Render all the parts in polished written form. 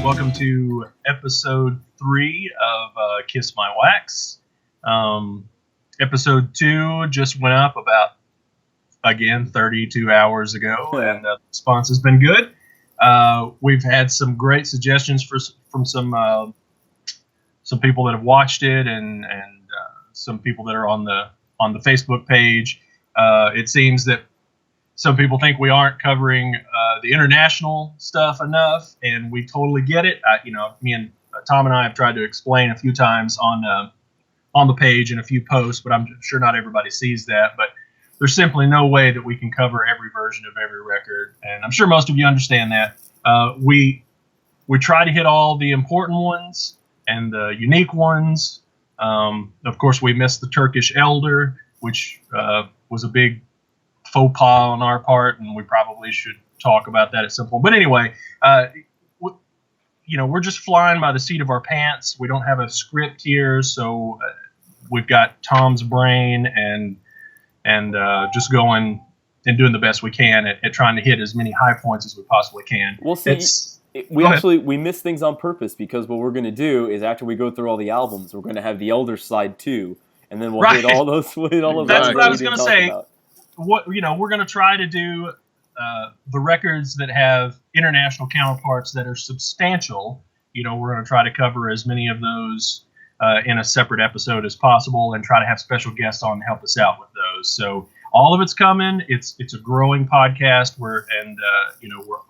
welcome to episode 3 of Kiss My Wax. Episode 2 just went up about, again, 32 hours ago, and the response has been good. We've had some great suggestions from some people that have watched it, and some people that are on the Facebook page. It seems that some people think we aren't covering the international stuff enough, and we totally get it. Me and Tom and I have tried to explain a few times on the page in a few posts, but I'm sure not everybody sees that. But there's simply no way that we can cover every version of every record, and I'm sure most of you understand that. We try to hit all the important ones and the unique ones. Of course, we missed the Turkish Elder, which was a big faux pas on our part, and we probably should talk about that at some point. But anyway, we're just flying by the seat of our pants. We don't have a script here, so we've got Tom's brain and just going and doing the best we can at trying to hit as many high points as we possibly can. We'll see. We miss things on purpose, because what we're going to do is, after we go through all the albums, we're going to have the Elder slide 2, and then we'll hit all those. That's what I was going to say. We're going to try to do the records that have international counterparts that are substantial. We're going to try to cover as many of those in a separate episode as possible, and try to have special guests on to help us out with those. So all of it's coming. It's a growing podcast. We're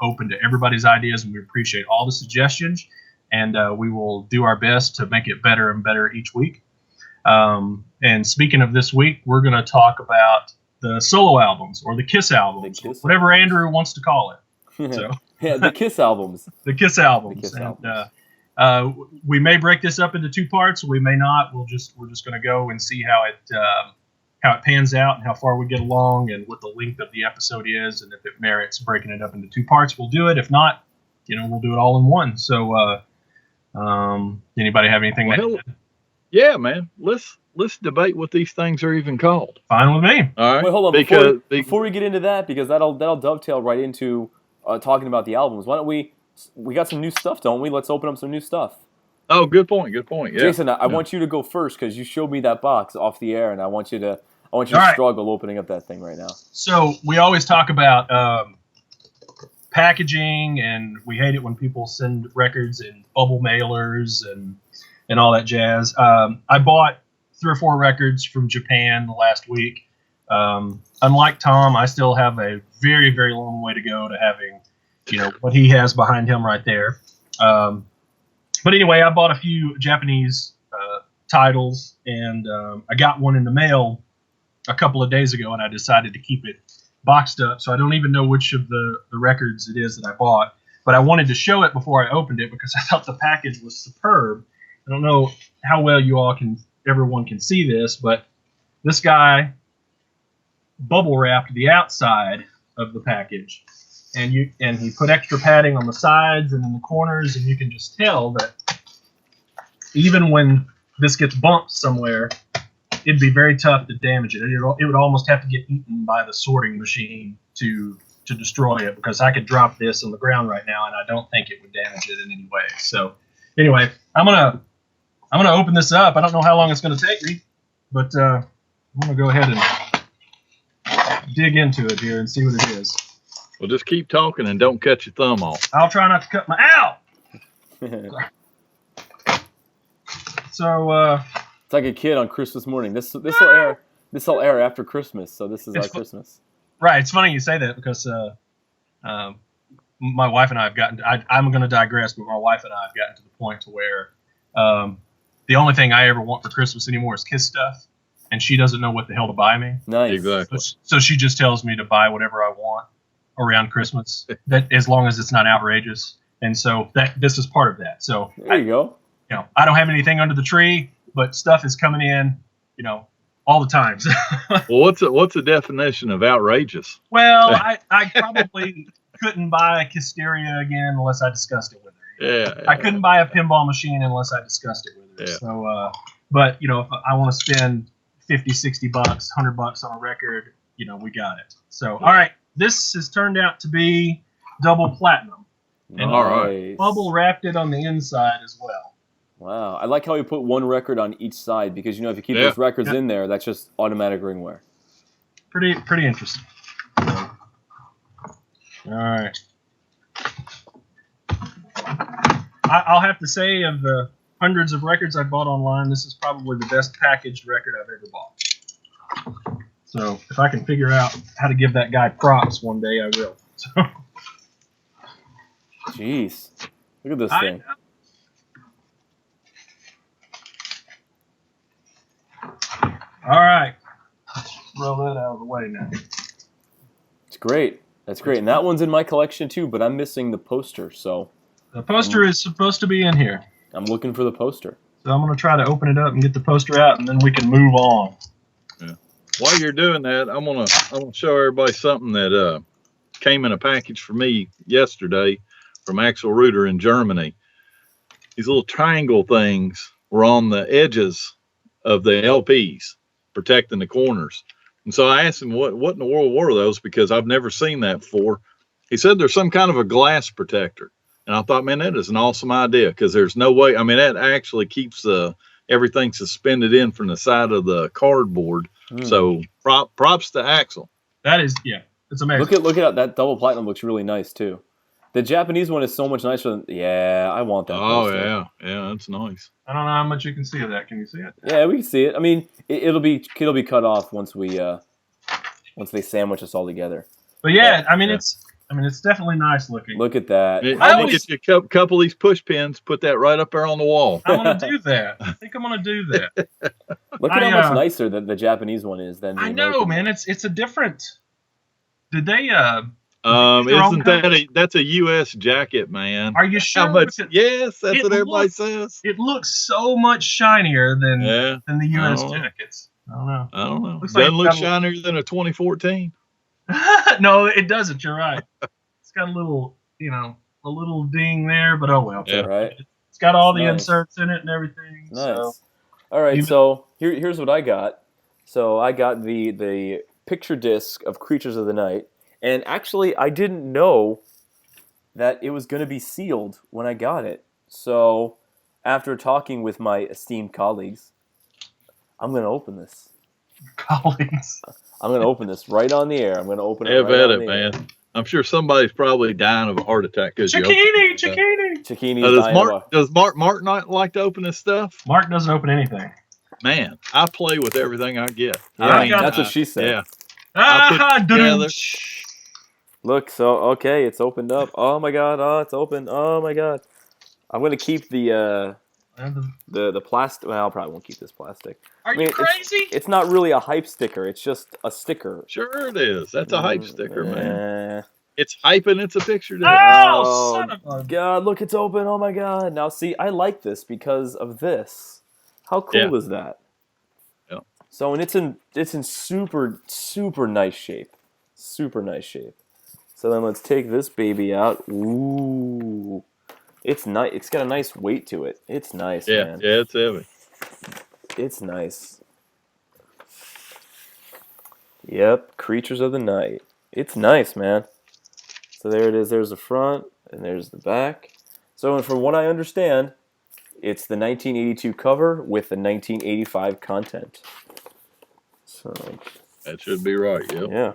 open to everybody's ideas, and we appreciate all the suggestions. And we will do our best to make it better and better each week. And speaking of this week, we're going to talk about the solo albums, or the Kiss albums, whatever Andrew wants to call it. So yeah, the Kiss albums. The Kiss albums. We may break this up into 2 parts. We may not. We're just going to go and see how it pans out, and how far we get along, and what the length of the episode is, and if it merits breaking it up into 2 parts, we'll do it. If not, we'll do it all in one. So, anybody have anything? Yeah, man. Let's debate what these things are even called. Fine with me. All right. Wait, hold on. Before we get into that, because that'll dovetail right into talking about the albums. Why don't we got some new stuff, don't we? Let's open up some new stuff. Oh, good point. Yeah. Jason, I want you to go first, because you showed me that box off the air, and I want you to struggle opening up that thing right now. So we always talk about packaging, and we hate it when people send records in bubble mailers and all that jazz. I bought 3 or 4 records from Japan the last week. Unlike Tom, I still have a very, very long way to go to having, what he has behind him right there. But anyway, I bought a few Japanese titles, and I got one in the mail a couple of days ago, and I decided to keep it boxed up. So I don't even know which of the records it is that I bought, but I wanted to show it before I opened it, because I thought the package was superb. I don't know how well everyone can see this, but this guy bubble wrapped the outside of the package, and he put extra padding on the sides and in the corners, and you can just tell that even when this gets bumped somewhere, it'd be very tough to damage it. It would almost have to get eaten by the sorting machine to destroy it, because I could drop this on the ground right now, and I don't think it would damage it in any way. So anyway, I'm gonna open this up. I don't know how long it's gonna take me, but I'm gonna go ahead and dig into it here and see what it is. Well, just keep talking and don't cut your thumb off. I'll try not to cut my ow. So it's like a kid on Christmas morning. This will air after Christmas, so this is our Christmas. Right. It's funny you say that, because my wife and I have gotten. I'm going to digress, but my wife and I have gotten to the point to where the only thing I ever want for Christmas anymore is Kiss stuff, and she doesn't know what the hell to buy me. Nice. Exactly. So she just tells me to buy whatever I want around Christmas, that as long as it's not outrageous. And so this is part of that. So there you go. I don't have anything under the tree, but stuff is coming in, all the time. Well, what's the definition of outrageous? Well, I probably couldn't buy a Kisteria again unless I discussed it with her. Yeah. I couldn't buy a pinball machine unless I discussed it with her. Yeah. So, but if I want to spend $50, $60, $100 on a record, we got it. So, all right, this has turned out to be double platinum. And All right. bubble wrapped it on the inside as well. Wow. I like how you put one record on each side because, if you keep those records in there, that's just automatic ringware. Pretty interesting. All right. I'll have to say, of the hundreds of records I bought online, this is probably the best packaged record I've ever bought. So if I can figure out how to give that guy props one day, I will. So. Jeez. Look at this thing. All right. Let's roll that out of the way now. It's great. That's great. And that one's in my collection too, but I'm missing the poster, so. The poster is supposed to be in here. I'm looking for the poster. So I'm going to try to open it up and get the poster out, and then we can move on. Yeah. While you're doing that, I'm gonna show everybody something that came in a package for me yesterday from Axel Reuter in Germany. These little triangle things were on the edges of the LPs, protecting the corners. And so I asked him, what in the world were those? Because I've never seen that before. He said there's some kind of a glass protector. And I thought, man, that is an awesome idea, because there's no way. I mean, that actually keeps everything suspended in from the side of the cardboard. So props to Axel. That is, it's amazing. Look at that double platinum looks really nice too. The Japanese one is so much nicer than, I want that. Oh yeah, that's nice. I don't know how much you can see of that. Can you see it? Yeah, we can see it. I mean, it'll be cut off once they sandwich us all together. But it's definitely nice looking. Look at that. I think get you a couple of these push pins, put that right up there on the wall. I'm gonna do that. I think I'm gonna do that. Look at how much nicer the Japanese one is than the American. Man. It's a different. Did they? That's a U.S. jacket, man? Are you sure? Yes, that's what everybody says. It looks so much shinier than the U.S. jackets. I don't know. Doesn't look shinier than a 2014. No, it doesn't. You're right. It's got a little ding there, but oh well. Yeah, right. It's got all the inserts in it and everything. Nice. So. All right, so here's what I got. So I got the picture disc of Creatures of the Night, and actually I didn't know that it was going to be sealed when I got it. So after talking with my esteemed colleagues, I'm going to open this. Colleagues. I'm going to open this right on the air. I'm going to open it right on the man. air. I'm sure somebody's probably dying of a heart attack. Zucchini. Does Mark not like to open his stuff? Mark doesn't open anything. Man, I play with everything I get. Yeah, that's what she said. Yeah. Look, so okay, it's opened up. Oh my god, it's open. Oh my god. I'm gonna keep the plastic. Well, I probably won't keep this plastic. Are you crazy? It's not really a hype sticker. It's just a sticker. Sure it is. That's a hype sticker, man. It's hype and it's a picture. Oh, son of a god! Look, it's open. Oh my god! Now see, I like this because of this. How cool is that? Yeah. So, and it's in super nice shape. Super nice shape. So then let's take this baby out. Ooh. It's nice. It's got a nice weight to it. It's nice, man. Yeah, it's heavy. It's nice. Yep, Creatures of the Night. It's nice, man. So there it is. There's the front, and there's the back. So from what I understand, it's the 1982 cover with the 1985 content. So that should be right, yeah.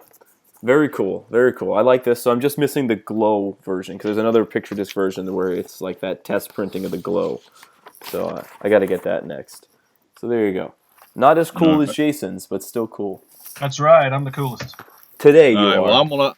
Very cool. Very cool. I like this. So I'm just missing the glow version because there's another picture disc version where it's like that test printing of the glow. So I got to get that next. So there you go. Not as cool as Jason's, but still cool. That's right. I'm the coolest. Today you are. Well,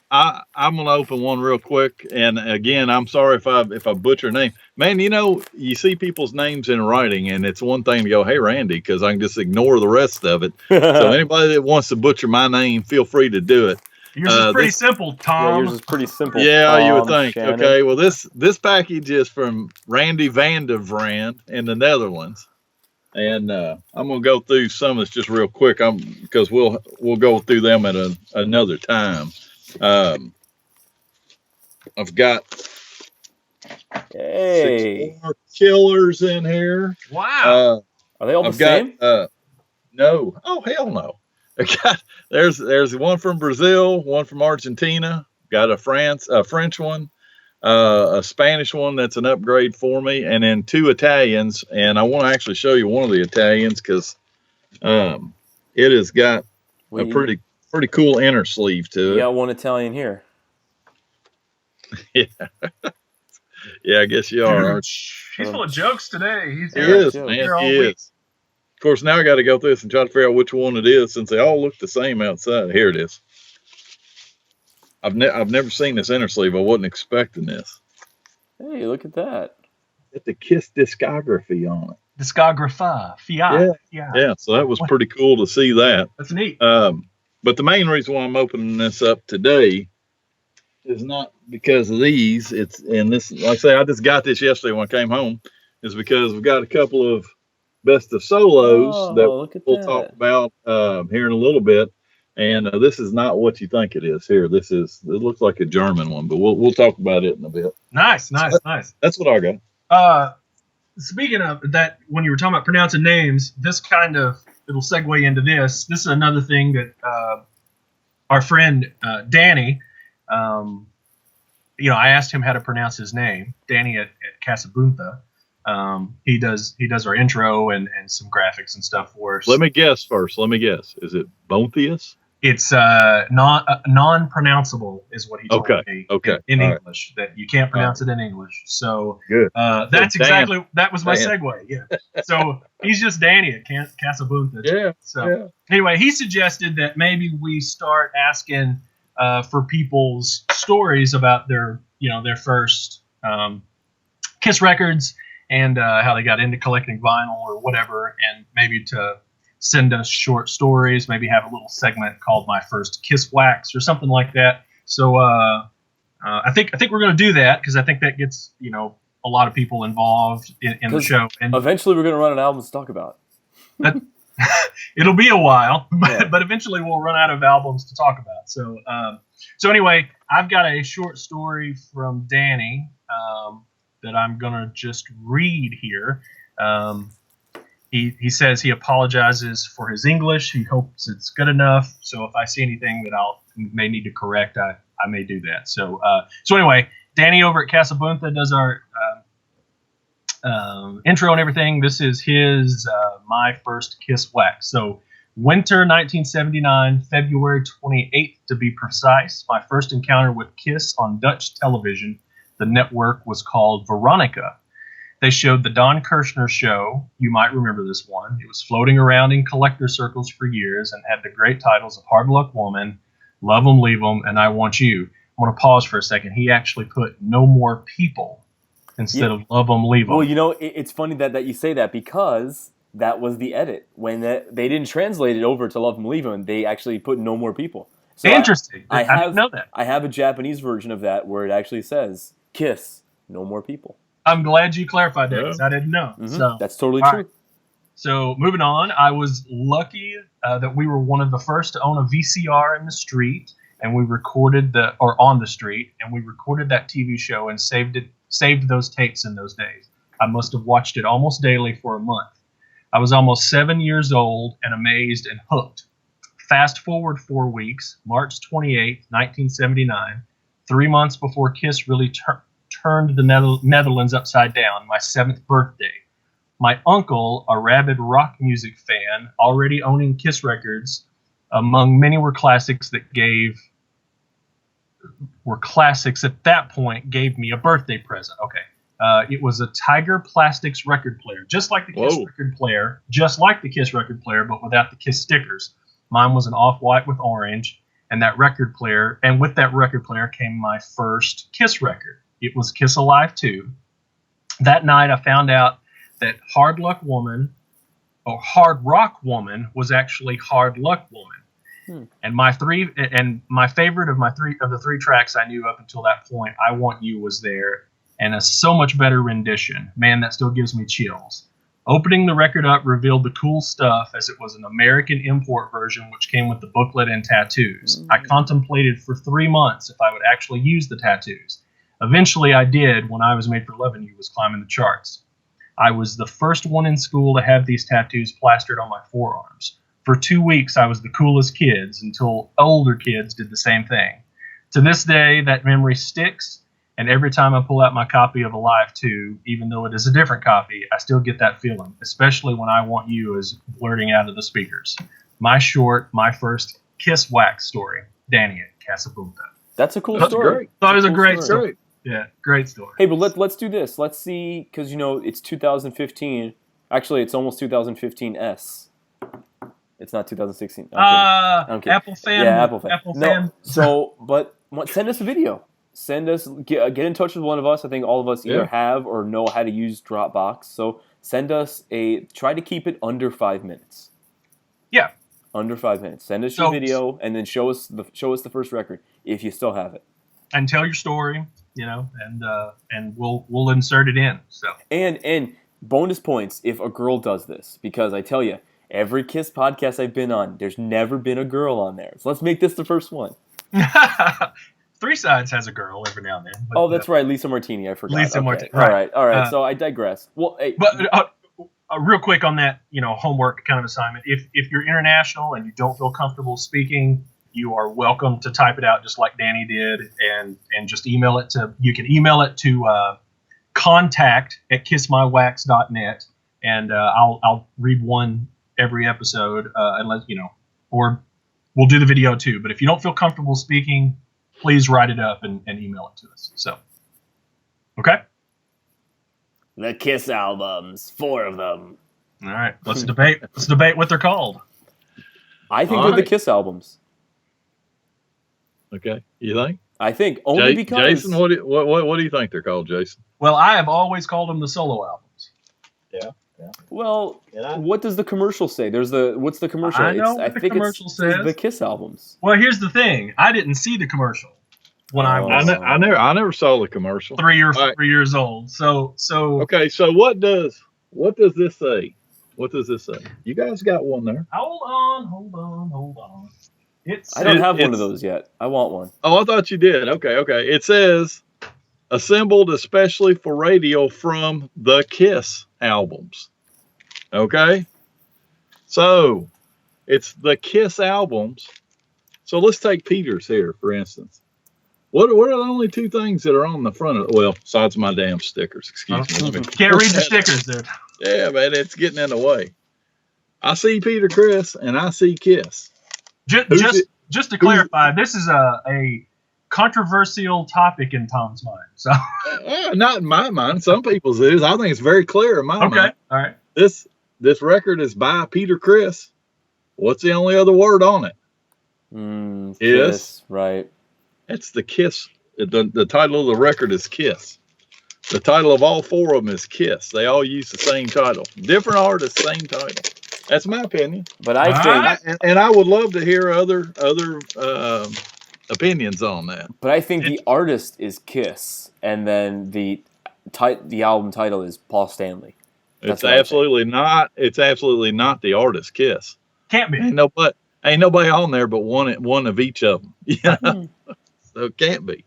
I'm gonna open one real quick, and again, I'm sorry if I butcher a name. Man, you see people's names in writing, and it's one thing to go, "Hey, Randy," because I can just ignore the rest of it. So anybody that wants to butcher my name, feel free to do it. Yours is pretty simple, Tom. Yeah, yours is pretty simple. Yeah, Tom you would think. Shannon. Okay, well this package is from Randy van der Vrand in the Netherlands. And I'm gonna go through some of this just real quick, because we'll go through them at another time. I've got 6 more killers in here. Wow. Are they all the same? No. Oh hell no. There's one from Brazil, one from Argentina. Got a French one. a Spanish one that's an upgrade for me, and then 2 Italians. And I want to actually show you one of the Italians because it has got a pretty cool inner sleeve to it. You got one Italian here. Yeah. Yeah, I guess you are. He's full of jokes today. He is, man. He is. Of course, now I got to go through this and try to figure out which one it is since they all look the same outside. Here it is. I've never seen this inner sleeve. I wasn't expecting this. Hey, look at that. It's the Kiss discography on it. Discography. Fiat. Yeah. So that was pretty cool to see that. That's neat. But the main reason why I'm opening this up today is not because of these. It's in this. Like I say, I just got this yesterday when I came home. Is because we've got a couple of best of solos that we'll talk about here in a little bit. And this is not what you think it is. Here, it looks like a German one, but we'll talk about it in a bit. Nice. That's what I got. Speaking of that, when you were talking about pronouncing names, it'll segue into this. This is another thing that our friend Danny, I asked him how to pronounce his name. Danny at Casablanca. He does our intro and some graphics and stuff for us. Let me guess first. Is it Bonthius? It's non-pronounceable is what he told me in English, that you can't pronounce it in English. So good. That was my segue. Yeah. So he's just Danny at Casablanca. Yeah. So anyway, he suggested that maybe we start asking for people's stories about their first Kiss records and how they got into collecting vinyl or whatever, and maybe to send us short stories, maybe have a little segment called My First Kiss Wax or something like that. So I think we're going to do that because I think that gets a lot of people involved in the show. And eventually we're going to run an album to talk about. It'll be a while, but eventually we'll run out of albums to talk about. So anyway, I've got a short story from Danny that I'm going to just read here. He says he apologizes for his English. He hopes it's good enough. So if I see anything that may need to correct, I may do that. So anyway, Danny over at Casablanca does our intro and everything. This is his My First Kiss Wax. So winter 1979, February 28th to be precise. My first encounter with Kiss on Dutch television. The network was called Veronica. They showed the Don Kirshner show. You might remember this one. It was floating around in collector circles for years and had the great titles of Hard Luck Woman, Love 'Em, Leave 'Em, and I Want You. I want to pause for a second. He actually put No More People instead of Love 'Em, Leave 'Em. Well, it's funny that you say that because that was the edit. When they didn't translate it over to Love 'Em, Leave 'Em, they actually put No More People. So interesting. I didn't know that. I have a Japanese version of that where it actually says, Kiss, No More People. I'm glad you clarified that because I didn't know. Mm-hmm. So that's totally true. Right. So moving on, I was lucky that we were one of the first to own a VCR in the street, and we recorded on the street, and we recorded that TV show and saved those tapes in those days. I must have watched it almost daily for a month. I was almost 7 years old and amazed and hooked. Fast forward 4 weeks, March 28th, 1979, 3 months before Kiss really turned the Netherlands upside down, my 7th birthday. My uncle, a rabid rock music fan, already owning Kiss records, among many were classics at that point, gave me a birthday present. Okay. It was a Tiger Plastics record player, just like the Kiss record player, but without the Kiss stickers. Mine was an off-white with orange, and with that record player came my first Kiss record. It was Kiss Alive 2. That night I found out that Hard Luck Woman, or Hard Rock Woman, was actually Hard Luck Woman. And my favorite of the three tracks I knew up until that point, I Want You, was there, and a so much better rendition. Man, that still gives me chills. Opening the record up revealed the cool stuff, as it was an American import version which came with the booklet and tattoos. I contemplated for 3 months if I would actually use the tattoos. Eventually I did when I Was Made for Lovin' You was climbing the charts. I was the first one in school to have these tattoos plastered on my forearms. For 2 weeks I was the coolest kids until older kids did the same thing. To this day that memory sticks, And every time I pull out my copy of Alive 2, even though it is a different copy, I still get that feeling, especially when I Want You is blurting out of the speakers. My first Kiss Wax story, Danny at Casablanca. That's a cool That's story. great. Thought it was a Cool great story. story. Yeah, great story. Hey, but let's do this. Let's see, because it's 2015. Actually, it's almost 2015S. It's not 2016. I'm kidding. Apple fan. Yeah, Apple fan. fan. So, but send us a video. Get in touch with one of us. I think all of us either have or know how to use Dropbox. So send us try to keep it under 5 minutes. Yeah. Under 5 minutes. Send us your video and then show us the first record if you still have it. And tell your story, and we'll insert it in. So and bonus points if a girl does this, because I tell you, every Kiss podcast I've been on, there's never been a girl on there. So let's make this the first one. Three Sides has a girl every now and then. But, that's right, Lisa Martini. I forgot. Lisa Martini. Right. All right. So I digress. Well, hey, but real quick on that, homework kind of assignment. If you're international and you don't feel comfortable speaking, you are welcome to type it out just like Danny did, and just email it to. You can email it to contact@kissmywax.net, and I'll read one every episode, unless or we'll do the video too. But if you don't feel comfortable speaking, please write it up and email it to us. So, okay. The Kiss albums, 4 of them. All right, let's debate. Let's debate what they're called. I think they're the Kiss albums. Okay, you think? I think only because Jason, what do you think they're called, Jason? Well, I have always called them the solo albums. Yeah. Well, what does the commercial say? What's the commercial? I know what the commercial says. The Kiss albums. Well, here's the thing. I didn't see the commercial when I was I never saw the commercial. 3 or 4 years old. So okay. So what does this say? What does this say? You guys got one there. Hold on. I don't have one of those yet. I want one. Oh, I thought you did. Okay. It says assembled especially for radio from the Kiss albums. Okay. So it's the Kiss albums. So let's take Peter's here, for instance. What are the only 2 things that are on the front of it? Well, besides my damn stickers. Excuse me. Can't read the stickers, dude. Yeah, man, it's getting in the way. I see Peter Criss and I see Kiss. Just to clarify, this is a controversial topic in Tom's mind. So not in my mind. Some people's is. I think it's very clear in my mind. Okay, all right. This record is by Peter Criss. What's the only other word on it? Kiss, right. It's the Kiss. The title of the record is Kiss. The title of all 4 of them is Kiss. They all use the same title. Different artists, same title. That's my opinion. But I think, and I would love to hear other opinions on that. But I think the artist is Kiss, and then the album title is Paul Stanley. It's absolutely not. It's absolutely not the artist Kiss. Can't be. Ain't nobody on there but one of each of them. Yeah. So it can't be.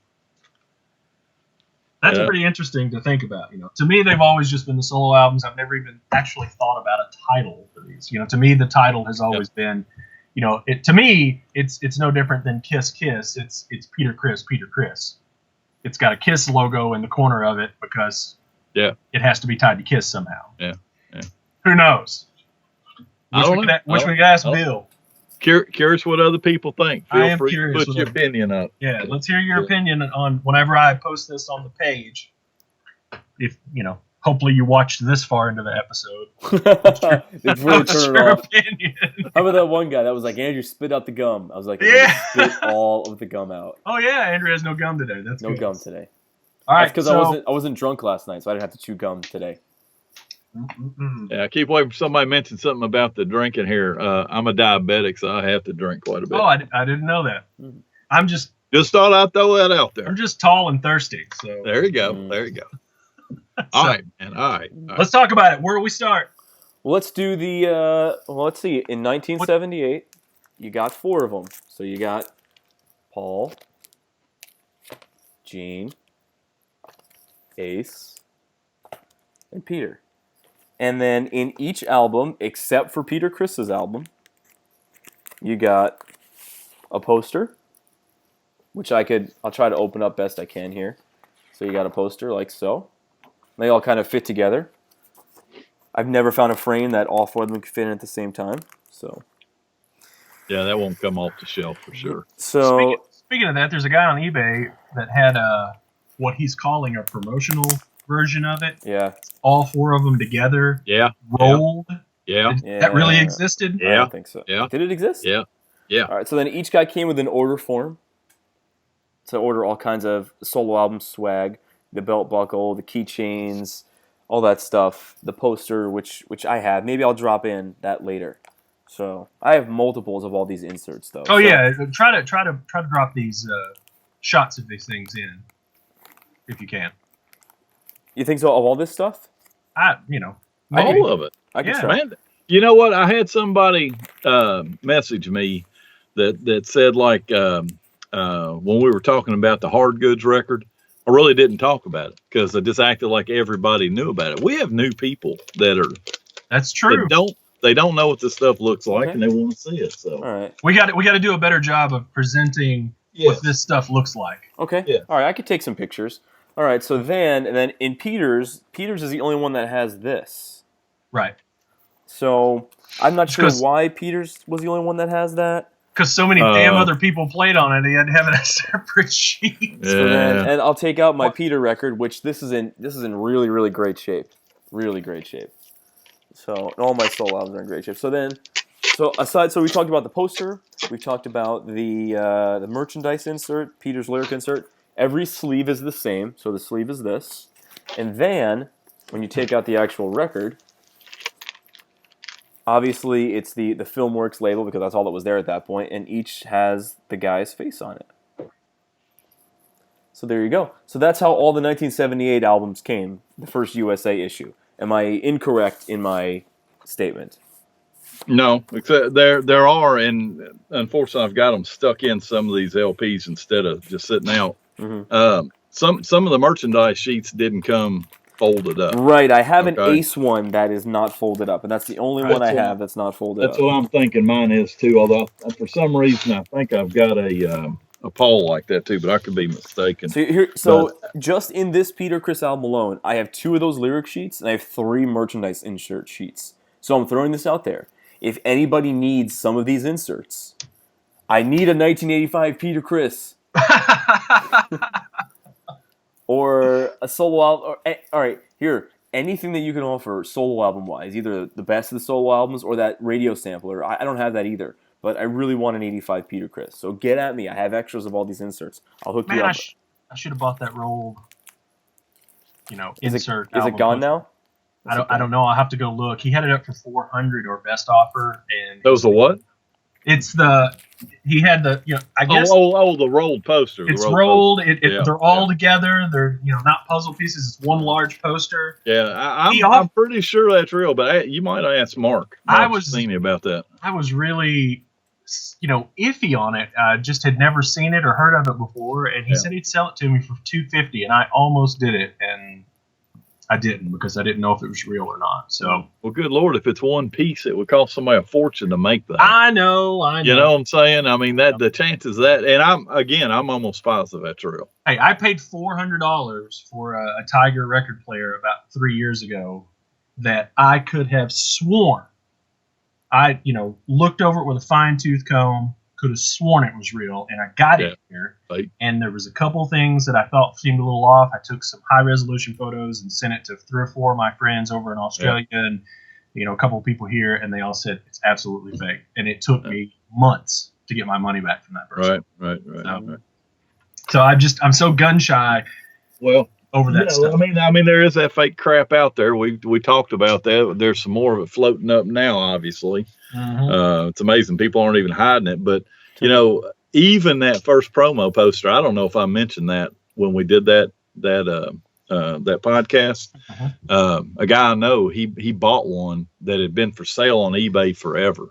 That's pretty interesting to think about. To me, they've always just been the solo albums. I've never even actually thought about a title for these. To me, the title has always been, to me, it's no different than Kiss Kiss. It's Peter Criss. It's got a Kiss logo in the corner of it because it has to be tied to Kiss somehow. Yeah. Who knows? I don't know. We could ask Bill. Curious what other people think. Feel free to put your opinion up. Yeah, let's hear your opinion on whenever I post this on the page. If hopefully you watched this far into the episode. It's really turning off. Opinion. How about that one guy that was like, Andrew, spit out the gum? I was like, spit all of the gum out. Oh yeah, Andrew has no gum today. That's no good. Gum today. All right, because I wasn't drunk last night, so I didn't have to chew gum today. Yeah, I keep waiting for somebody to mention something about the drinking here. I'm a diabetic, so I have to drink quite a bit. Oh, I didn't know that. I'm just thought I'd throw that out there. I'm just tall and thirsty. So there you go. There you go. All right, man. All right. Let's talk about it. Where do we start? Well, let's do the. Let's see. In 1978, you got 4 of them. So you got Paul, Gene, Ace, and Peter. And then in each album, except for Peter Criss's album, you got a poster, which I'll try to open up best I can here. So you got a poster like so. They all kind of fit together. I've never found a frame that all four of them can fit in at the same time. So Yeah, that won't come off the shelf for sure. So speaking of that, there's a guy on eBay that had what he's calling a promotional version of it. yeah, All four of them together. Yeah. Rolled. Yeah. That really existed? I Yeah. don't think so. Yeah. Did it exist? Yeah. Yeah. All right. So then each guy came with an order form to order all kinds of solo album swag, the belt buckle, the keychains, all that stuff, the poster, which I have. Maybe I'll drop in that later. So I have multiples of all these inserts though. Oh yeah, try to drop these shots of these things in if you can. You think so? Of all this stuff? Maybe. All of it. I can Yeah. try. Man, you know what? I had somebody message me that said like when we were talking about the hard goods record, I really didn't talk about it because I just acted like everybody knew about it. We have new people That's true. they don't know what this stuff looks like Okay. and they want to see it. So All right. We got to do a better job of presenting what this stuff looks like. Okay. Yeah. All right. I could take some pictures. All right. So then in Peter's is the only one that has this. Right. So I'm not sure 'cause- why Peter's was the only one that has that. Because so many damn other people played on it, he had to have it a separate sheet. So then, and I'll take out my Peter record, which this is in really, really great shape. Really great shape. So all my solo albums are in great shape. So we talked about the poster, we talked about the merchandise insert, Peter's lyric insert. Every sleeve is the same, so the sleeve is this. And then when you take out the actual record, obviously it's the Filmworks label because that's all that was there at that point, and each has the guy's face on it. So there you go. So that's how all the 1978 albums came, the first USA issue. Am I incorrect in my statement? No, except there are, and unfortunately I've got them stuck in some of these LPs instead of just sitting out. Mm-hmm. Some of the merchandise sheets didn't come folded up. Right, I have an Okay. Ace one that is not folded up, and that's the only one I have that's not folded up. That's what I'm thinking mine is too, although for some reason I think I've got a poll like that too, but I could be mistaken. So just in this Peter Criss album alone, I have 2 of those lyric sheets, and I have 3 merchandise insert sheets. So I'm throwing this out there. If anybody needs some of these inserts, I need a 1985 Peter Criss. Or a solo album. All right, here. Anything that you can offer solo album-wise, either the best of the solo albums or that radio sampler. I don't have that either, but I really want an 85 Peter Criss. So get at me. I have extras of all these inserts. I'll hook you up. I should have bought that rolled, Is insert. it gone now? I don't know. I'll have to go look. He had it up for $400 or best offer, and Those are what? it's he had the I guess the rolled poster. it's the rolled. Poster. They're all together. They're not puzzle pieces. It's one large poster. Yeah, I'm pretty sure that's real, but you might ask Mark. Mark's seen me about that. I was really iffy on it. I just had never seen it or heard of it before, and he said he'd sell it to me for $250, and I almost did it, and I didn't because I didn't know if it was real or not. So, well, good Lord, if it's one piece, it would cost somebody a fortune to make that. I know. You know what I'm saying? I mean, the chances that, and I'm almost positive that's real. Hey, I paid $400 for a Tiger record player about 3 years ago that I could have sworn I looked over it with a fine tooth comb, could have sworn it was real, and I got it here. Right. And there was a couple things that I thought seemed a little off. I took some high resolution photos and sent it to 3 or 4 of my friends over in Australia and a couple of people here, and they all said it's absolutely fake. And it took me months to get my money back from that person. Right. So I'm so gun shy. Well, over that stuff. I mean, there is that fake crap out there. We talked about that. There's some more of it floating up now. Obviously, it's amazing people aren't even hiding it. But even that first promo poster, I don't know if I mentioned that when we did that podcast. A guy I know, he bought one that had been for sale on eBay forever,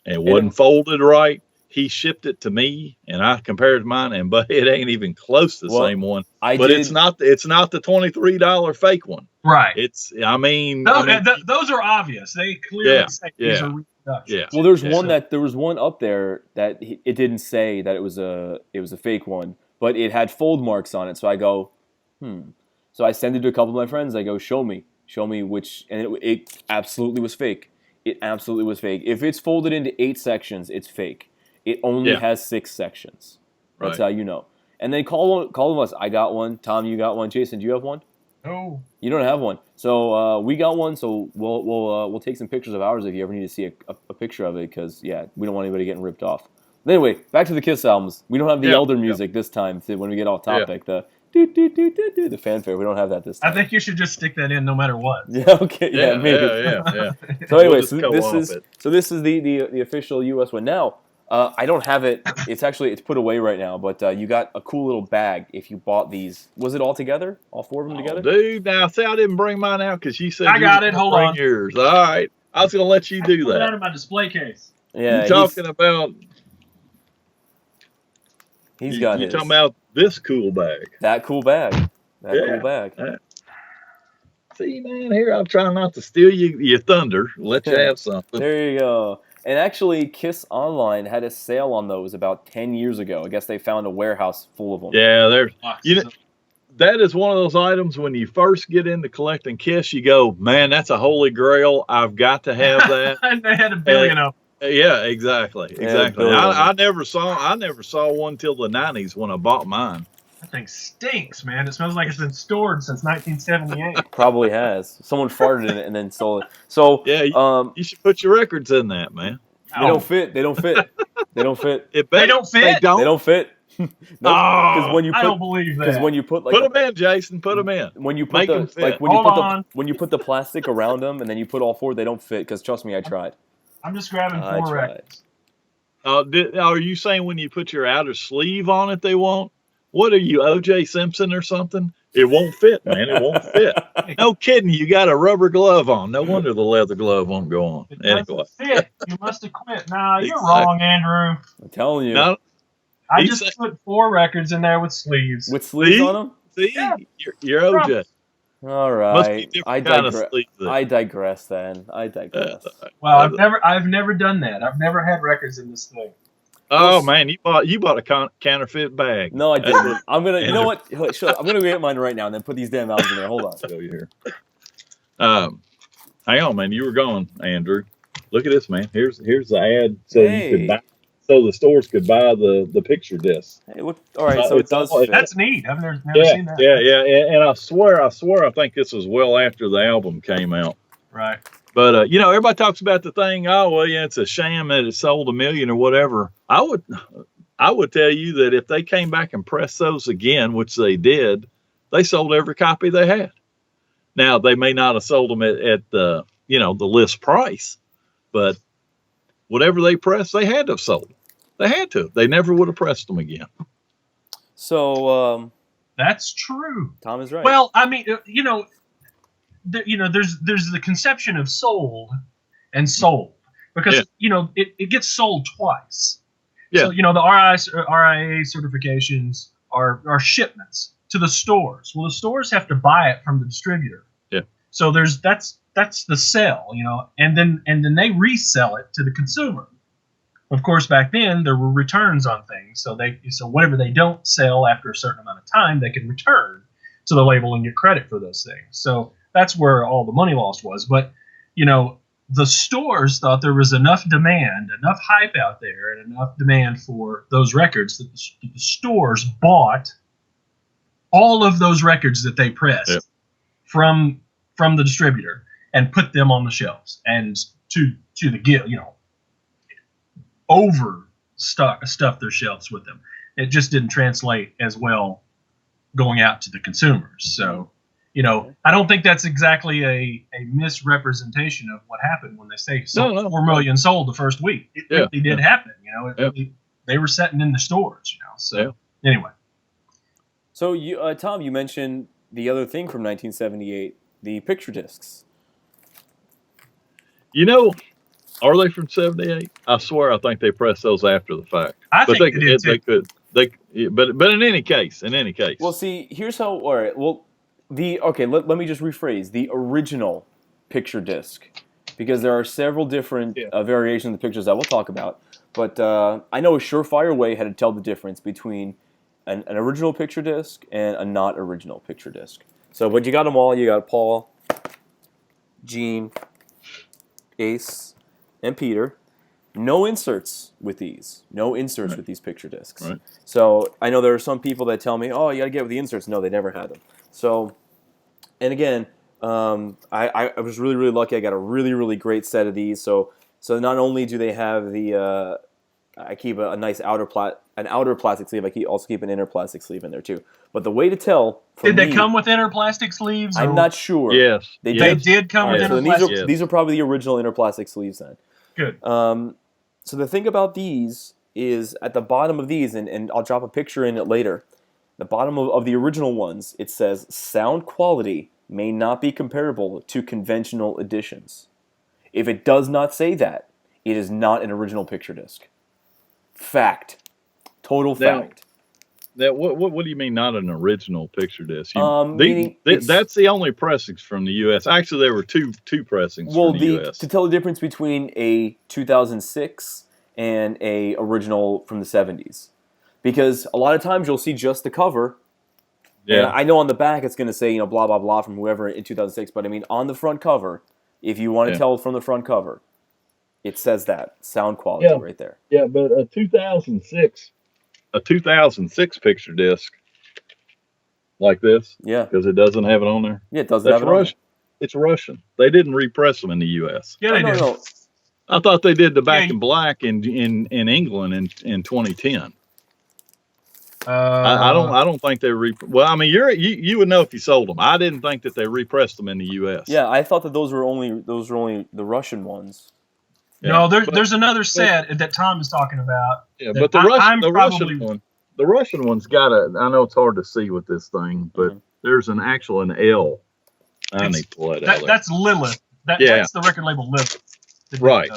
and it wasn't folded right. He shipped it to me, and I compared mine, but it ain't even close to the same one. It's not the $23 fake one. Right. Those are obvious. They clearly say these are reproductions. Yeah. Well, there was one up there that it didn't say that it was a fake one, but it had fold marks on it. So I go, So I send it to a couple of my friends. I go, show me which, and it absolutely was fake. It absolutely was fake. If it's folded into 8 sections, it's fake. It only has 6 sections. That's how you know. And then call us. I got one. Tom, you got one. Jason, do you have one? No. You don't have one. So we got one. So we'll take some pictures of ours if you ever need to see a picture of it, because we don't want anybody getting ripped off. But anyway, back to the Kiss albums. We don't have the Elder music this time. When we get off topic, the fanfare. We don't have that this time. I think you should just stick that in no matter what. Yeah. Okay. Yeah. Maybe. Yeah. So anyway, We'll this is the official U.S. one. Now, I don't have it. It's put away right now. But you got a cool little bag if you bought these. Was it all together? All 4 of them together? Dude, now see, I didn't bring mine out because you said I got it. Hold on. Yours. All right, I was gonna let you do Put it that. out of my display case. Yeah. You talking about? He's got you his. talking about this cool bag? That cool bag. Cool bag. See, man, here I'm trying not to steal your thunder. Let you have something. There you go. And actually, Kiss Online had a sale on those about 10 years ago. I guess they found a warehouse full of them. Yeah, that is one of those items when you first get into collecting Kiss, you go, man, that's a holy grail. I've got to have that. And they had a billion of them. Yeah, exactly. Yeah, I never saw one till the 90s when I bought mine. That thing stinks, man. It smells like it's been stored since 1978. Probably has. Someone farted in it and then sold it. So you should put your records in that, man. They don't fit. They don't fit. They don't fit. They don't fit? They don't. They don't fit. Because when you I don't believe that. Because when you put put them in, Jason. Put them in. When you put Make them fit. when you put the plastic around them and then you put all 4, they don't fit. Because trust me, I tried. I'm just grabbing 4 records. Are you saying when you put your outer sleeve on it, they won't? What are you, O.J. Simpson or something? It won't fit, man. It won't fit. No kidding. You got a rubber glove on. No wonder the leather glove won't go on. It anyway. doesn't fit. You must have quit. Nah, you're wrong, Andrew. I'm telling you. No, I just put 4 records in there with sleeves. With sleeves on them? See, Yeah. you're O.J. All Must be right. different kind of sleeve then. I digress then. I digress. Well, I've never done that. I've never had records in this thing. Oh man, you bought a counterfeit bag. No, I didn't. I'm gonna. You know what? Shut up. I'm gonna get mine right now and then put these damn albums in there. Hold on. Show you here. Hang on, man. You were gone, Andrew. Look at this, man. Here's the ad, so you could buy, so the stores could buy the picture disc. Hey, look. All right, so it does fit. That's neat. I've never seen that. Yeah. And I swear, I think this was well after the album came out. Right. But everybody talks about the thing. Oh well, yeah, it's a sham that it sold 1 million or whatever. I would tell you that if they came back and pressed those again, which they did, they sold every copy they had. Now they may not have sold them at the the list price, but whatever they pressed, they had to have sold them. They had to. They never would have pressed them again. So that's true. Tom is right. Well, I mean, there's the conception of sold and sold, because it gets sold twice. Yeah. So the RIA certifications are shipments to the stores. Well, the stores have to buy it from the distributor. Yeah. So that's the sell, and then they resell it to the consumer. Of course, back then there were returns on things, so whatever they don't sell after a certain amount of time, they can return to the label and get credit for those things. So that's where all the money lost was. But the stores thought there was enough demand, enough hype out there, and enough demand for those records that the stores bought all of those records that they pressed from the distributor and put them on the shelves, and to the guild, stuff their shelves with them. It just didn't translate as well going out to the consumers. So, I don't think that's exactly a misrepresentation of what happened when they say 4 million sold the first week. It really did happen. They were sitting in the stores. So anyway. So you, Tom, you mentioned the other thing from 1978, the picture discs. Are they from 78? I swear, I think they pressed those after the fact. I think they could. But in any case. Well, see, here's how. All right. Well, let me just rephrase the original picture disc, because there are several different variations of the pictures that we'll talk about. But I know a surefire way how to tell the difference between an original picture disc and a not original picture disc. So, but you got them all. You got Paul, Gene, Ace, and Peter. No inserts with these. No inserts with these picture discs. Right. So I know there are some people that tell me, "Oh, you got to get with the inserts." No, they never had them. So, and again, I was really, really lucky. I got a really, really great set of these. So not only do they have the I keep a nice outer plastic sleeve. I also keep an inner plastic sleeve in there too. But the way to tell, Did they come with inner plastic sleeves? I'm not sure. Yes, they did come with inner plastic. These are probably the original inner plastic sleeves then. Good. So the thing about these is at the bottom of these, and I'll drop a picture in it later. The bottom of the original ones, it says sound quality may not be comparable to conventional editions. If it does not say that, it is not an original picture disc. Fact. Total fact. What do you mean not an original picture disc? That's the only pressings from the U.S. Actually, there were two pressings from the U.S. To tell the difference between a 2006 and a original from the 70s. Because a lot of times you'll see just the cover. Yeah. And I know on the back it's going to say, blah, blah, blah from whoever in 2006. But I mean, on the front cover, if you want to tell from the front cover, it says that. Sound quality right there. Yeah, but a 2006 picture disc like this. Yeah. Because it doesn't have it on there. Yeah, it doesn't have it on there. It's Russian. They didn't repress them in the U.S. Yeah, they did. No. I thought they did the back in black in England in 2010. I don't think they well, I mean, you would know if you sold them. I didn't think that they repressed them in the U.S. Yeah, I thought that those were only the Russian ones. Yeah, no, there's another set that Tom is talking about. Yeah, but the Russian one's got I know it's hard to see with this thing, but there's an L. I need to pull it out. That's Lilith. That's the record label Lilith. Right.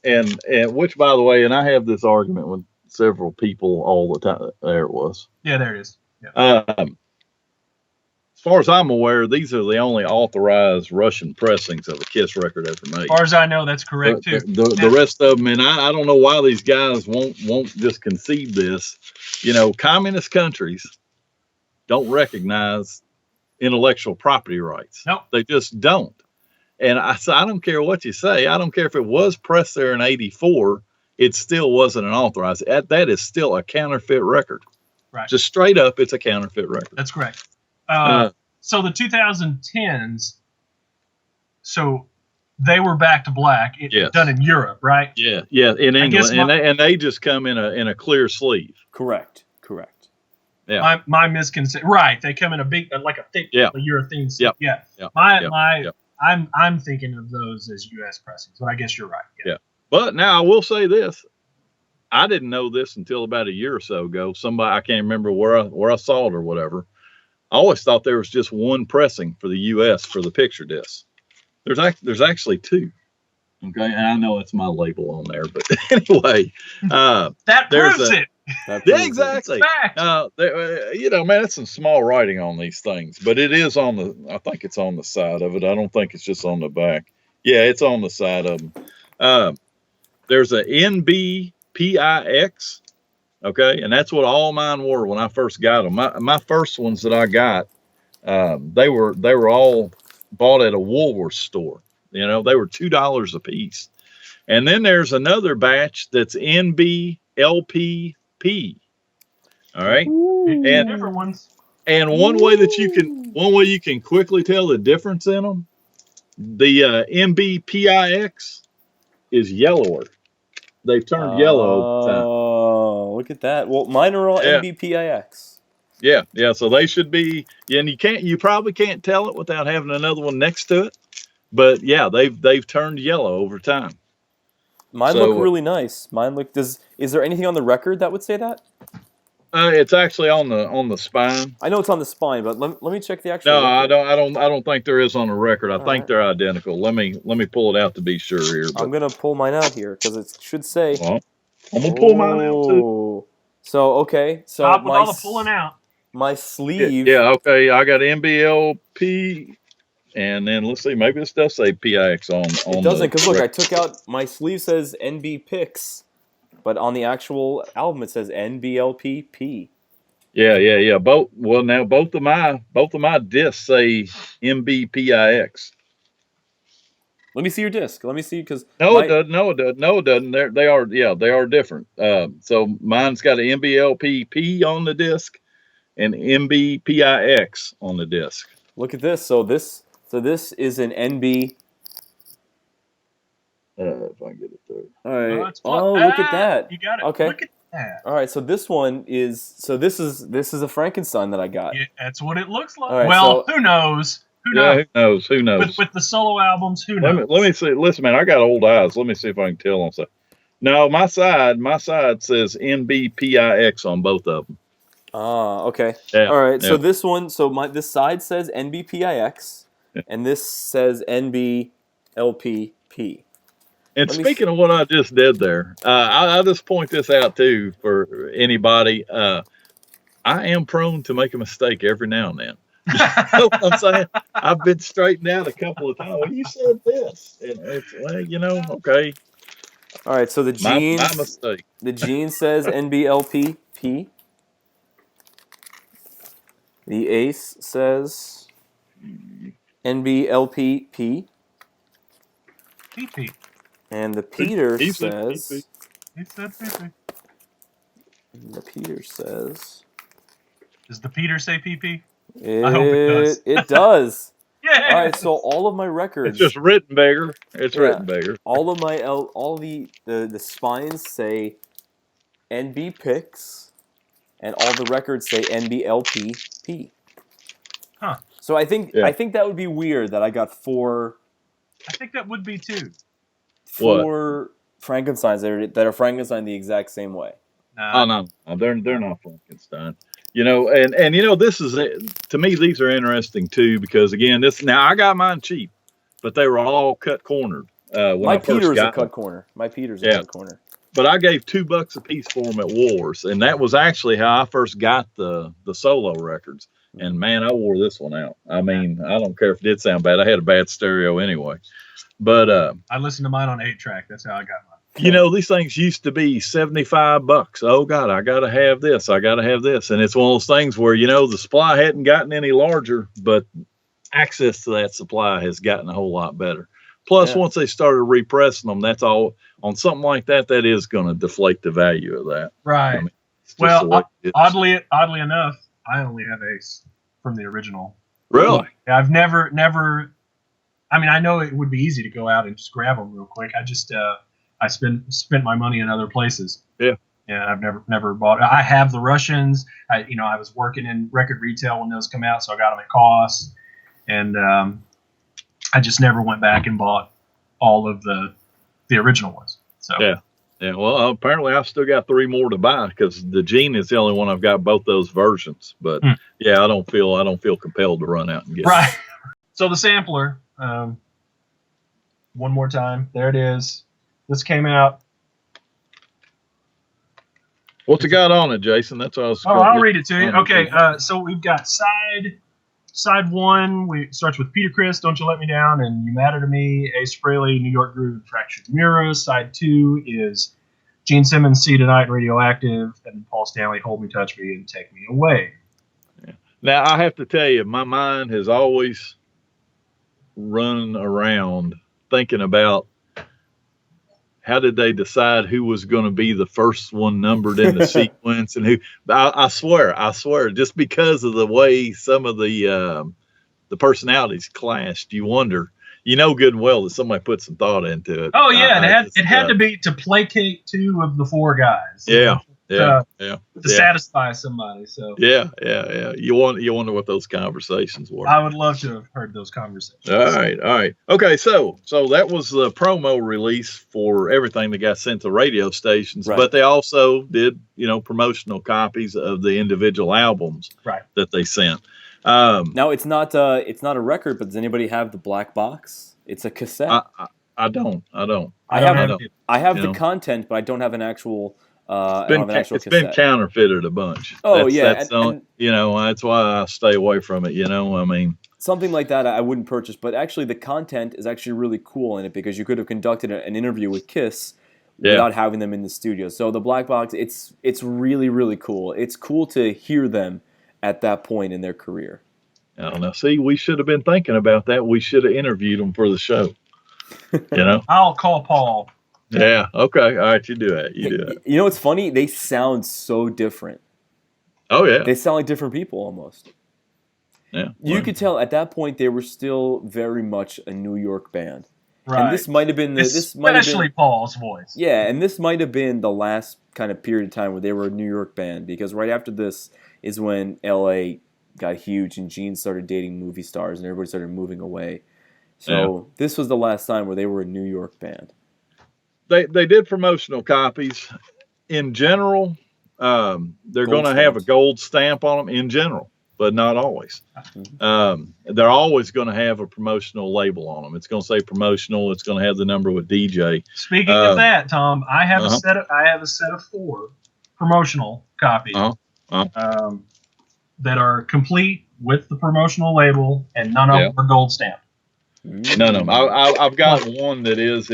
And which, by the way, and I have this argument with several people all the time. There it was. Yeah, there it is. Yeah. As far as I'm aware, these are the only authorized Russian pressings of a Kiss record ever made. As far as I know, that's correct too. The rest of them, and I don't know why these guys won't just concede this. Communist countries don't recognize intellectual property rights. Nope. They just don't. And I don't care what you say. I don't care if it was pressed there in '84. It still wasn't an authorized. That is still a counterfeit record. Right. Just straight up, it's a counterfeit record. That's correct. So the 2010s, so they were back to black. Done in Europe, right? Yeah, in England, and they just come in a clear sleeve. Correct. Yeah. My misconception. Right, they come in a big, like a thick urethane sleeve. Yeah. I'm thinking of those as U.S. pressings, but I guess you're right. Yeah. But now I will say this. I didn't know this until about a year or so ago. Somebody, I can't remember where I saw it or whatever. I always thought there was just one pressing for the U.S. for the picture disc. There's actually two. Okay, and I know it's my label on there, but anyway, that proves it. Yeah, exactly. Man, it's some small writing on these things, but it is I think it's on the side of it. I don't think it's just on the back. Yeah, it's on the side of them. There's a NBPIX. Okay, and that's what all mine were when I first got them. My first ones that I got, they were all bought at a Woolworth store. They were $2 a piece. And then there's another batch that's NBLPP. All right, and different ones. And one way you can quickly tell the difference in them, the NBPIX is yellower. They've turned yellow over time. Oh, look at that. Well, mine are all NBPIX. Yeah. So they should be, and you probably can't tell it without having another one next to it. But yeah, they've turned yellow over time. Mine look really nice. Is there anything on the record that would say that? It's actually on the spine. I know it's on the spine, but let me check the actual. No, record. I don't think there is on the record. I think they're identical. Let me pull it out to be sure here. But I'm gonna pull mine out here because it should say. Well, I'm gonna pull mine out too. So stop with all the pulling out. My sleeve. Yeah. Okay. I got NBLP, and then let's see. Maybe this does say PIX on. It doesn't, because look, I took out my sleeve says NB Pix. but on the actual album it says NBLPP. Yeah. Both of my discs say MBPIX. Let me see your disc. Let me see, because No, it doesn't. No, it doesn't. They are different. So mine's got an MBLPP on the disc and MBPIX on the disc. Look at this. So this is an NB. If I can get it there. All right. Look at that. You got it. Okay. Look at that. All right. So this one is. So this is a Frankenstein that I got. Yeah, that's what it looks like. Right, well, who knows? Who knows? Who knows? With the solo albums, who knows? Let me see. Listen, man, I got old eyes. Let me see if I can tell on stuff. No, my side says NBPIX on both of them. Okay. Yeah, all right. yeah. So this one, this side says NBPIX, and this says NBLPP. And speaking of what I just did there, I'll just point this out too for anybody. I am prone to make a mistake every now and then. You know what I'm saying? I've been straightened out a couple of times. Well, you said this, and it's okay. All right. So the jeans, my mistake. The jean says NBLPP. The Ace says NBLPP. PP. And the Peter He says. said He said PP. The Peter says. Does the Peter say PP? I hope it does. It does. Yeah. All right. So all of my records. It's just written bigger. It's written bigger. All of my all the spines say NB Picks, and all the records say NBLPP. Huh. So I think that would be weird that I got four. I think that would be too. Four Frankensteins that are Frankenstein the exact same way. No, they're not Frankenstein. This is to me. These are interesting too because again, I got mine cheap, but they were all cut cornered. My Peter's a cut corner. My Peter's a cut corner. But I gave $2 a piece for them at Wars, and that was actually how I first got the solo records. And man, I wore this one out. I mean, I don't care if it did sound bad. I had a bad stereo anyway. But I listened to mine on 8-track. That's how I got mine. These things used to be $75. Oh God, I gotta have this. I gotta have this. And it's one of those things where the supply hadn't gotten any larger, but access to that supply has gotten a whole lot better. Plus, once they started repressing them, that's all on something like that. That is going to deflate the value of that. Right. I mean, well, oddly enough, I only have Ace from the original. Really? I've never. I mean, I know it would be easy to go out and just grab them real quick. I just I spent my money in other places. Yeah. Yeah, I've never bought. I have the Russians. I was working in record retail when those come out, so I got them at cost, and I just never went back and bought all of the original ones. So yeah. Well, apparently I've still got 3 more to buy because the Gene is the only one I've got both those versions. But yeah, I don't feel compelled to run out and get it. So the sampler. One more time. There it is. This came out. What's it got on it, Jason? That's what I was. I'll read it to you. Okay. So we've got side 1. Starts with Peter Criss, Don't You Let Me Down, and You Matter to Me, Ace Frehley, New York Groove, and Fractured Mirror. Side 2 is Gene Simmons, See Tonight, Radioactive, and Paul Stanley, Hold Me, Touch Me, and Take Me Away. Yeah. Now I have to tell you, my mind has always run around thinking about how did they decide who was going to be the first one numbered in the sequence and who. I swear, just because of the way some of the personalities clashed, you wonder. Good and well that somebody put some thought into it. Oh yeah, it had to be to placate 2 of the 4 guys. To satisfy somebody. So yeah. You wonder what those conversations were. I would love to have heard those conversations. All right. Okay, so that was the promo release for everything that got sent to radio stations, but they also did promotional copies of the individual albums that they sent. Now it's not a record, but does anybody have the black box? It's a cassette. I don't. I have the content, but I don't have an actual. It's been counterfeited a bunch. Oh, that's why I stay away from it. I mean, something like that I wouldn't purchase, but actually the content is actually really cool in it because you could have conducted an interview with Kiss without having them in the studio. So the black box, it's really, really cool. It's cool to hear them at that point in their career. I don't know. See, we should have been thinking about that. We should have interviewed them for the show. I'll call Paul. Yeah. Okay. All right. You do that. You do that. You know what's funny? They sound so different. Oh yeah. They sound like different people almost. Yeah. You could tell at that point they were still very much a New York band. Right. And this might have been especially Paul's voice. Yeah, and this might have been the last kind of period of time where they were a New York band, because right after this is when LA got huge and Gene started dating movie stars and everybody started moving away. So this was the last time where they were a New York band. They did promotional copies. In general, they're going to have a gold stamp on them in general, but not always. They're always going to have a promotional label on them. It's going to say promotional. It's going to have the number with DJ. Speaking of that, Tom, I have a set of 4 promotional copies that are complete with the promotional label, and none of them are gold stamped. None of them. I've got one that is.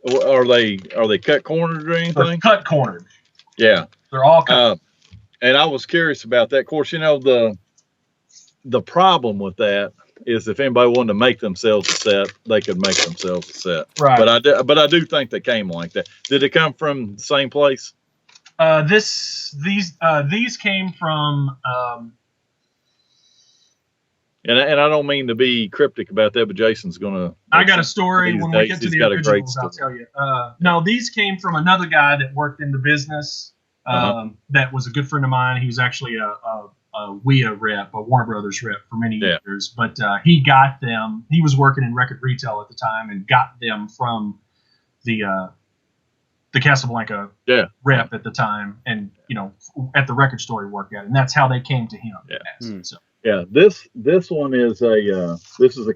Are they cut cornered or anything? They're cut cornered. Yeah, they're all cut. And I was curious about that. Of course, the problem with that is if anybody wanted to make themselves a set, they could make themselves a set. Right. But I do think they came like that. Did it come from the same place? These came from. And I don't mean to be cryptic about that, but Jason's gonna. I got a story when we get to the originals. I'll tell you. No, these came from another guy that worked in the business. That was a good friend of mine. He was actually a WIA rep, a Warner Brothers rep for many years. But he got them. He was working in record retail at the time and got them from the Casablanca rep at the time, and at the record store he worked at, and that's how they came to him. Yeah, this one is a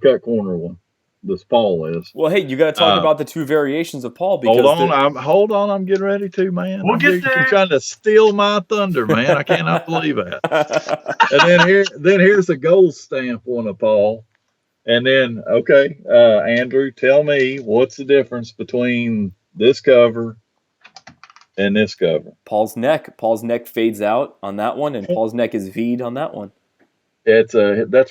cut corner one. This Paul is. Well, hey, you got to talk about the 2 variations of Paul. Because hold on, I'm getting ready to, man. We'll get there. You're trying to steal my thunder, man. I cannot believe that. And then here's the gold stamp one of Paul. And then Andrew, tell me what's the difference between this cover and this cover. Paul's neck fades out on that one, and Paul's neck is V'd on that one. That's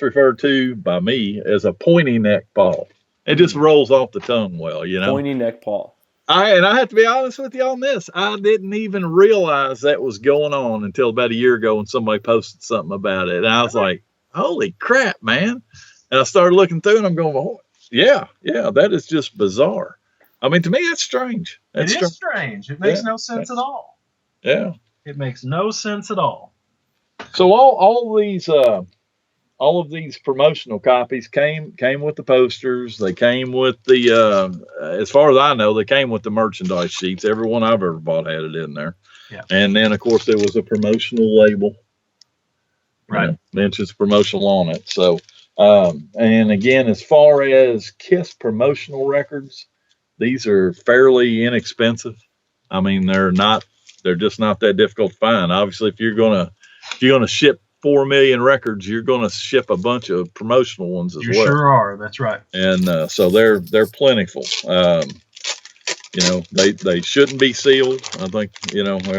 referred to by me as a pointy neck Paul. It just rolls off the tongue well, Pointy neck Paul. I have to be honest with you on this. I didn't even realize that was going on until about a year ago when somebody posted something about it. And I was like, holy crap, man. And I started looking through and I'm going, oh, yeah, that is just bizarre. I mean, to me, that's strange. It is strange. It makes no sense at all. Yeah. It makes no sense at all. So all of these promotional copies came with the posters. They came with the, as far as I know, they came with the merchandise sheets. Every one I've ever bought had it in there. Yeah. And then, of course, there was a promotional label. Right. Mentions promotional on it. So, and again, as far as KISS promotional records, these are fairly inexpensive. I mean, they're just not that difficult to find. Obviously, if you're gonna ship 4 million records, you're going to ship a bunch of promotional ones as well. You sure are. That's right. And so they're plentiful. They shouldn't be sealed. I think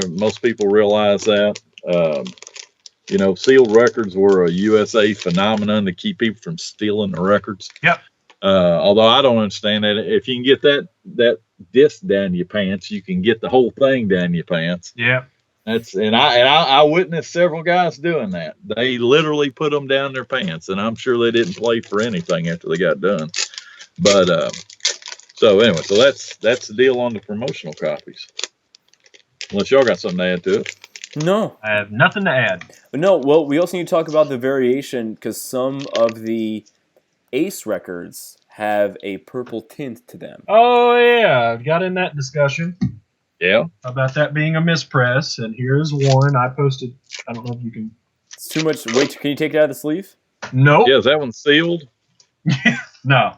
most people realize that. Sealed records were a USA phenomenon to keep people from stealing the records. Yep. Although I don't understand that. If you can get that disc down your pants, you can get the whole thing down your pants. Yeah. I witnessed several guys doing that. They literally put them down their pants, and I'm sure they didn't play for anything after they got done. But so that's the deal on the promotional copies. Unless y'all got something to add to it. No, I have nothing to add. But no, well, we also need to talk about the variation because some of the Ace records have a purple tint to them. Oh yeah, got in that discussion. Yeah. About that being a mispress, and here's one I posted. I don't know if you can. It's too much. Wait, can you take it out of the sleeve? Nope. Yeah, is that one sealed? No.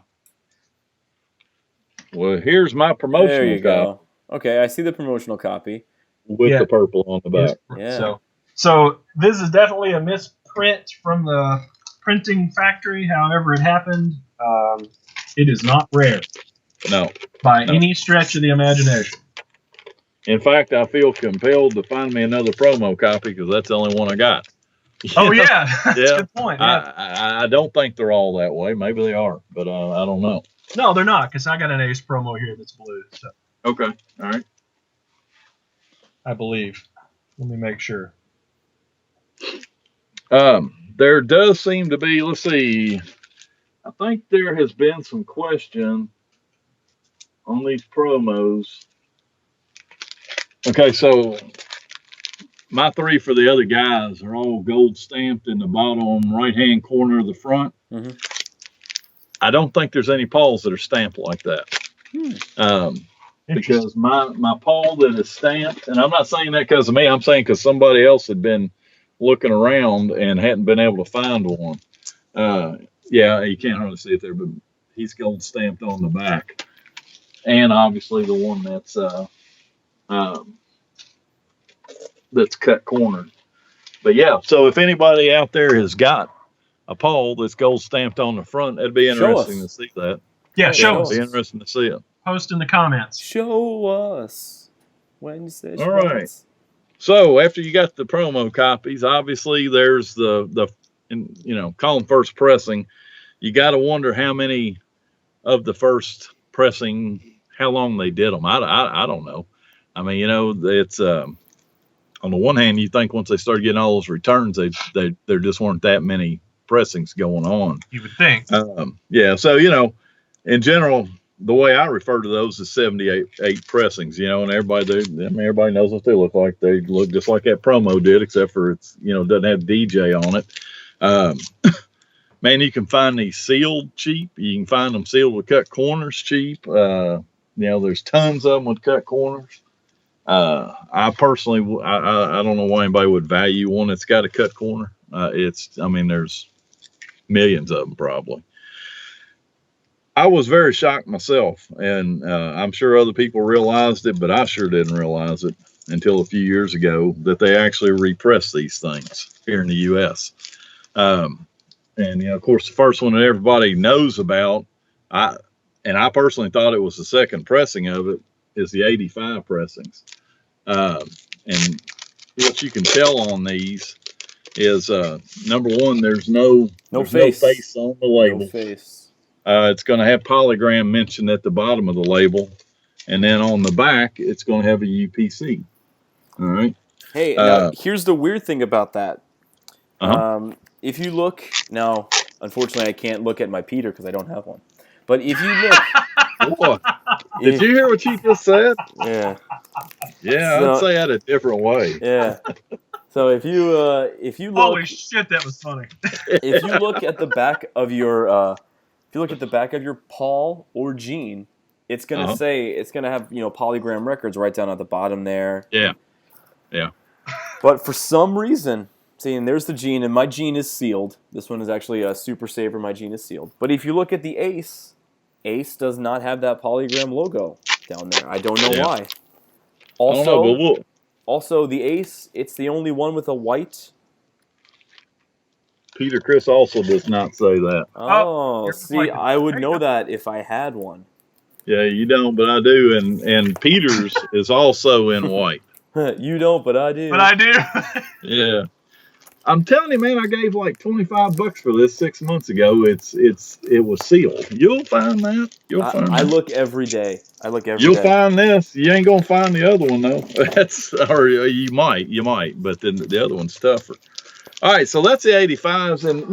Well, here's my promotional There you copy. go. Okay, I see the promotional copy. With the purple on the back. Yeah. So this is definitely a misprint from the printing factory. However it happened, it is not rare. No. By any stretch of the imagination. In fact, I feel compelled to find me another promo copy because that's the only one I got. Oh yeah, that's Yeah. a good point. Yeah. I don't think they're all that way. Maybe they are, but I don't know. No, they're not, because I got an Ace promo here that's blue. So Okay. All right. I believe. Let me make sure. There does seem to be, let's see, I think there has been some question on these promos. Okay, so my three for the other guys are all gold stamped in the bottom right-hand corner of the front. Mm-hmm. I don't think there's any Pauls that are stamped like that. Because my Paul that is stamped, and I'm not saying that because of me, I'm saying because somebody else had been looking around and hadn't been able to find one. Yeah, you can't hardly see it there, but he's gold stamped on the back. And obviously the one that's cut cornered. But yeah, so if anybody out there has got a Paul that's gold stamped on the front, it'd be interesting to see that. Yeah, show us. It'd be interesting to see it. Post in the comments. Show us. Wednesday. All right. So after you got the promo copies, obviously there's the call them first pressing. You got to wonder how many of the first pressing, how long they did them. I don't know. I mean, it's on the one hand, you think once they started getting all those returns, there just weren't that many pressings going on. You would think. Yeah. So in general, the way I refer to those is 78 pressings, and everybody knows what they look like. They look just like that promo did, except for it's, doesn't have DJ on it. Man, you can find these sealed cheap. You can find them sealed with cut corners cheap. There's tons of them with cut corners. I personally, I don't know why anybody would value one that's got a cut corner. There's millions of them probably. I was very shocked myself, and I'm sure other people realized it, but I sure didn't realize it until a few years ago that they actually repress these things here in the U.S. Of course, the first one that everybody knows about, I personally thought it was the second pressing of it, is the 85 pressings. And what you can tell on these is, number one, there's no face on the label. No face. It's going to have polygram mentioned at the bottom of the label, and then on the back, it's going to have a UPC. All right. Hey, now, here's the weird thing about that. If you look now, unfortunately, I can't look at my Peter because I don't have one. But if you look, did you hear what you just said? Yeah. Yeah, I'd say that a different way. Yeah. So if you look, holy shit, that was funny. If you look at the back of your Paul or Gene, it's gonna say, it's gonna have Polygram Records right down at the bottom there. Yeah. Yeah. But for some reason, and there's the Gene, and my Gene is sealed. This one is actually a Super Saver. My Gene is sealed. But if you look at the Ace does not have that Polygram logo down there. I don't know why. Also, the Ace, it's the only one with a white. Peter Chris also does not say that. Oh, see, I would know that if I had one. Yeah, you don't, but I do, and Peter's is also in white. You don't, but I do. But I do. Yeah. I'm telling you, man, I gave like $25 for this 6 months ago. It was sealed. You'll find that. I look every day. You'll find this. You ain't gonna find the other one though. Or you might, but then the other one's tougher. All right, so that's the 85s, and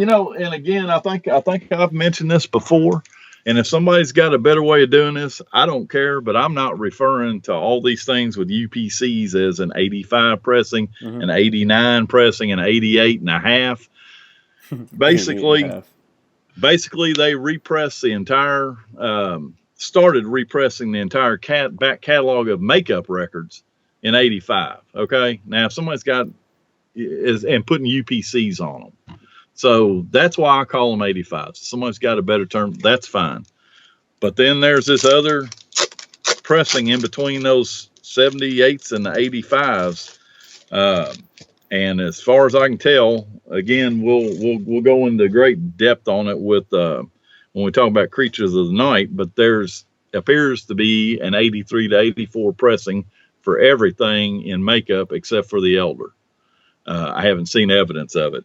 again, I think I've mentioned this before. And if somebody's got a better way of doing this, I don't care, but I'm not referring to all these things with UPCs as an 85 pressing, an 89 pressing, an 88 and a half. Basically, they repress the entire, started repressing the entire back catalog of makeup records in 85. Okay, now if somebody's got and putting UPCs on them. So that's why I call them 85s. If somebody's got a better term, that's fine. But then there's this other pressing in between those 78s and the 85s. And as far as I can tell, again, we'll go into great depth on it with when we talk about Creatures of the Night. But there's appears to be an 83 to 84 pressing for everything in makeup except for the elder. I haven't seen evidence of it.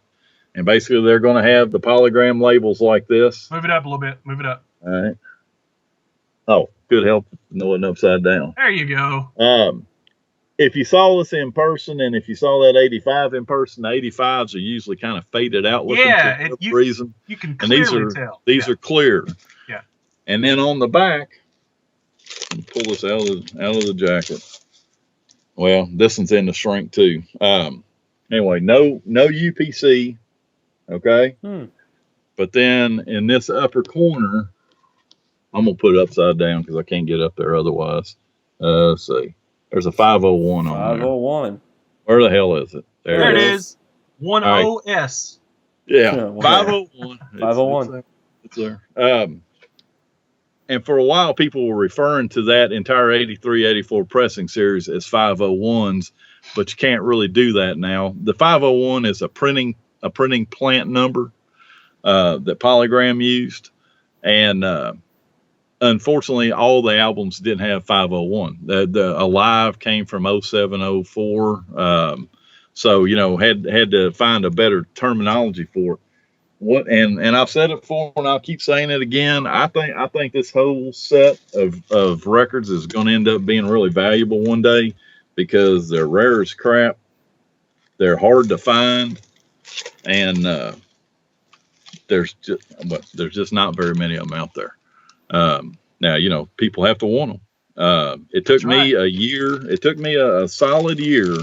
And basically, they're going to have the polygram labels like this. Move it up a little bit. Move it up. All right. Oh, good help knowing upside down. There you go. If you saw this in person, and if you saw that 85 in person, the 85s are usually kind of faded out looking for some reason. You can clearly tell. These are clear. Yeah. And then on the back, pull this out of the jacket. Well, this one's in the shrink too. Anyway, no UPC. Okay. But then in this upper corner, I'm gonna put it upside down because I can't get up there otherwise. Let's see. There's a 501 on there. 501. Where the hell is it? There it is. 10S. Yeah, 501. 501. It's there. And for a while, people were referring to that entire 83, 84 pressing series as 501s, but you can't really do that now. The 501 is a printing plant number that Polygram used, and unfortunately, all the albums didn't have 501. The Alive came from 07, 04. So, had to find a better terminology for it. And I've said it before, and I'll keep saying it again. I think this whole set of records is going to end up being really valuable one day because they're rare as crap. They're hard to find, and there's just not very many of them out there. Now, people have to want them. It took me a year. It took me a solid year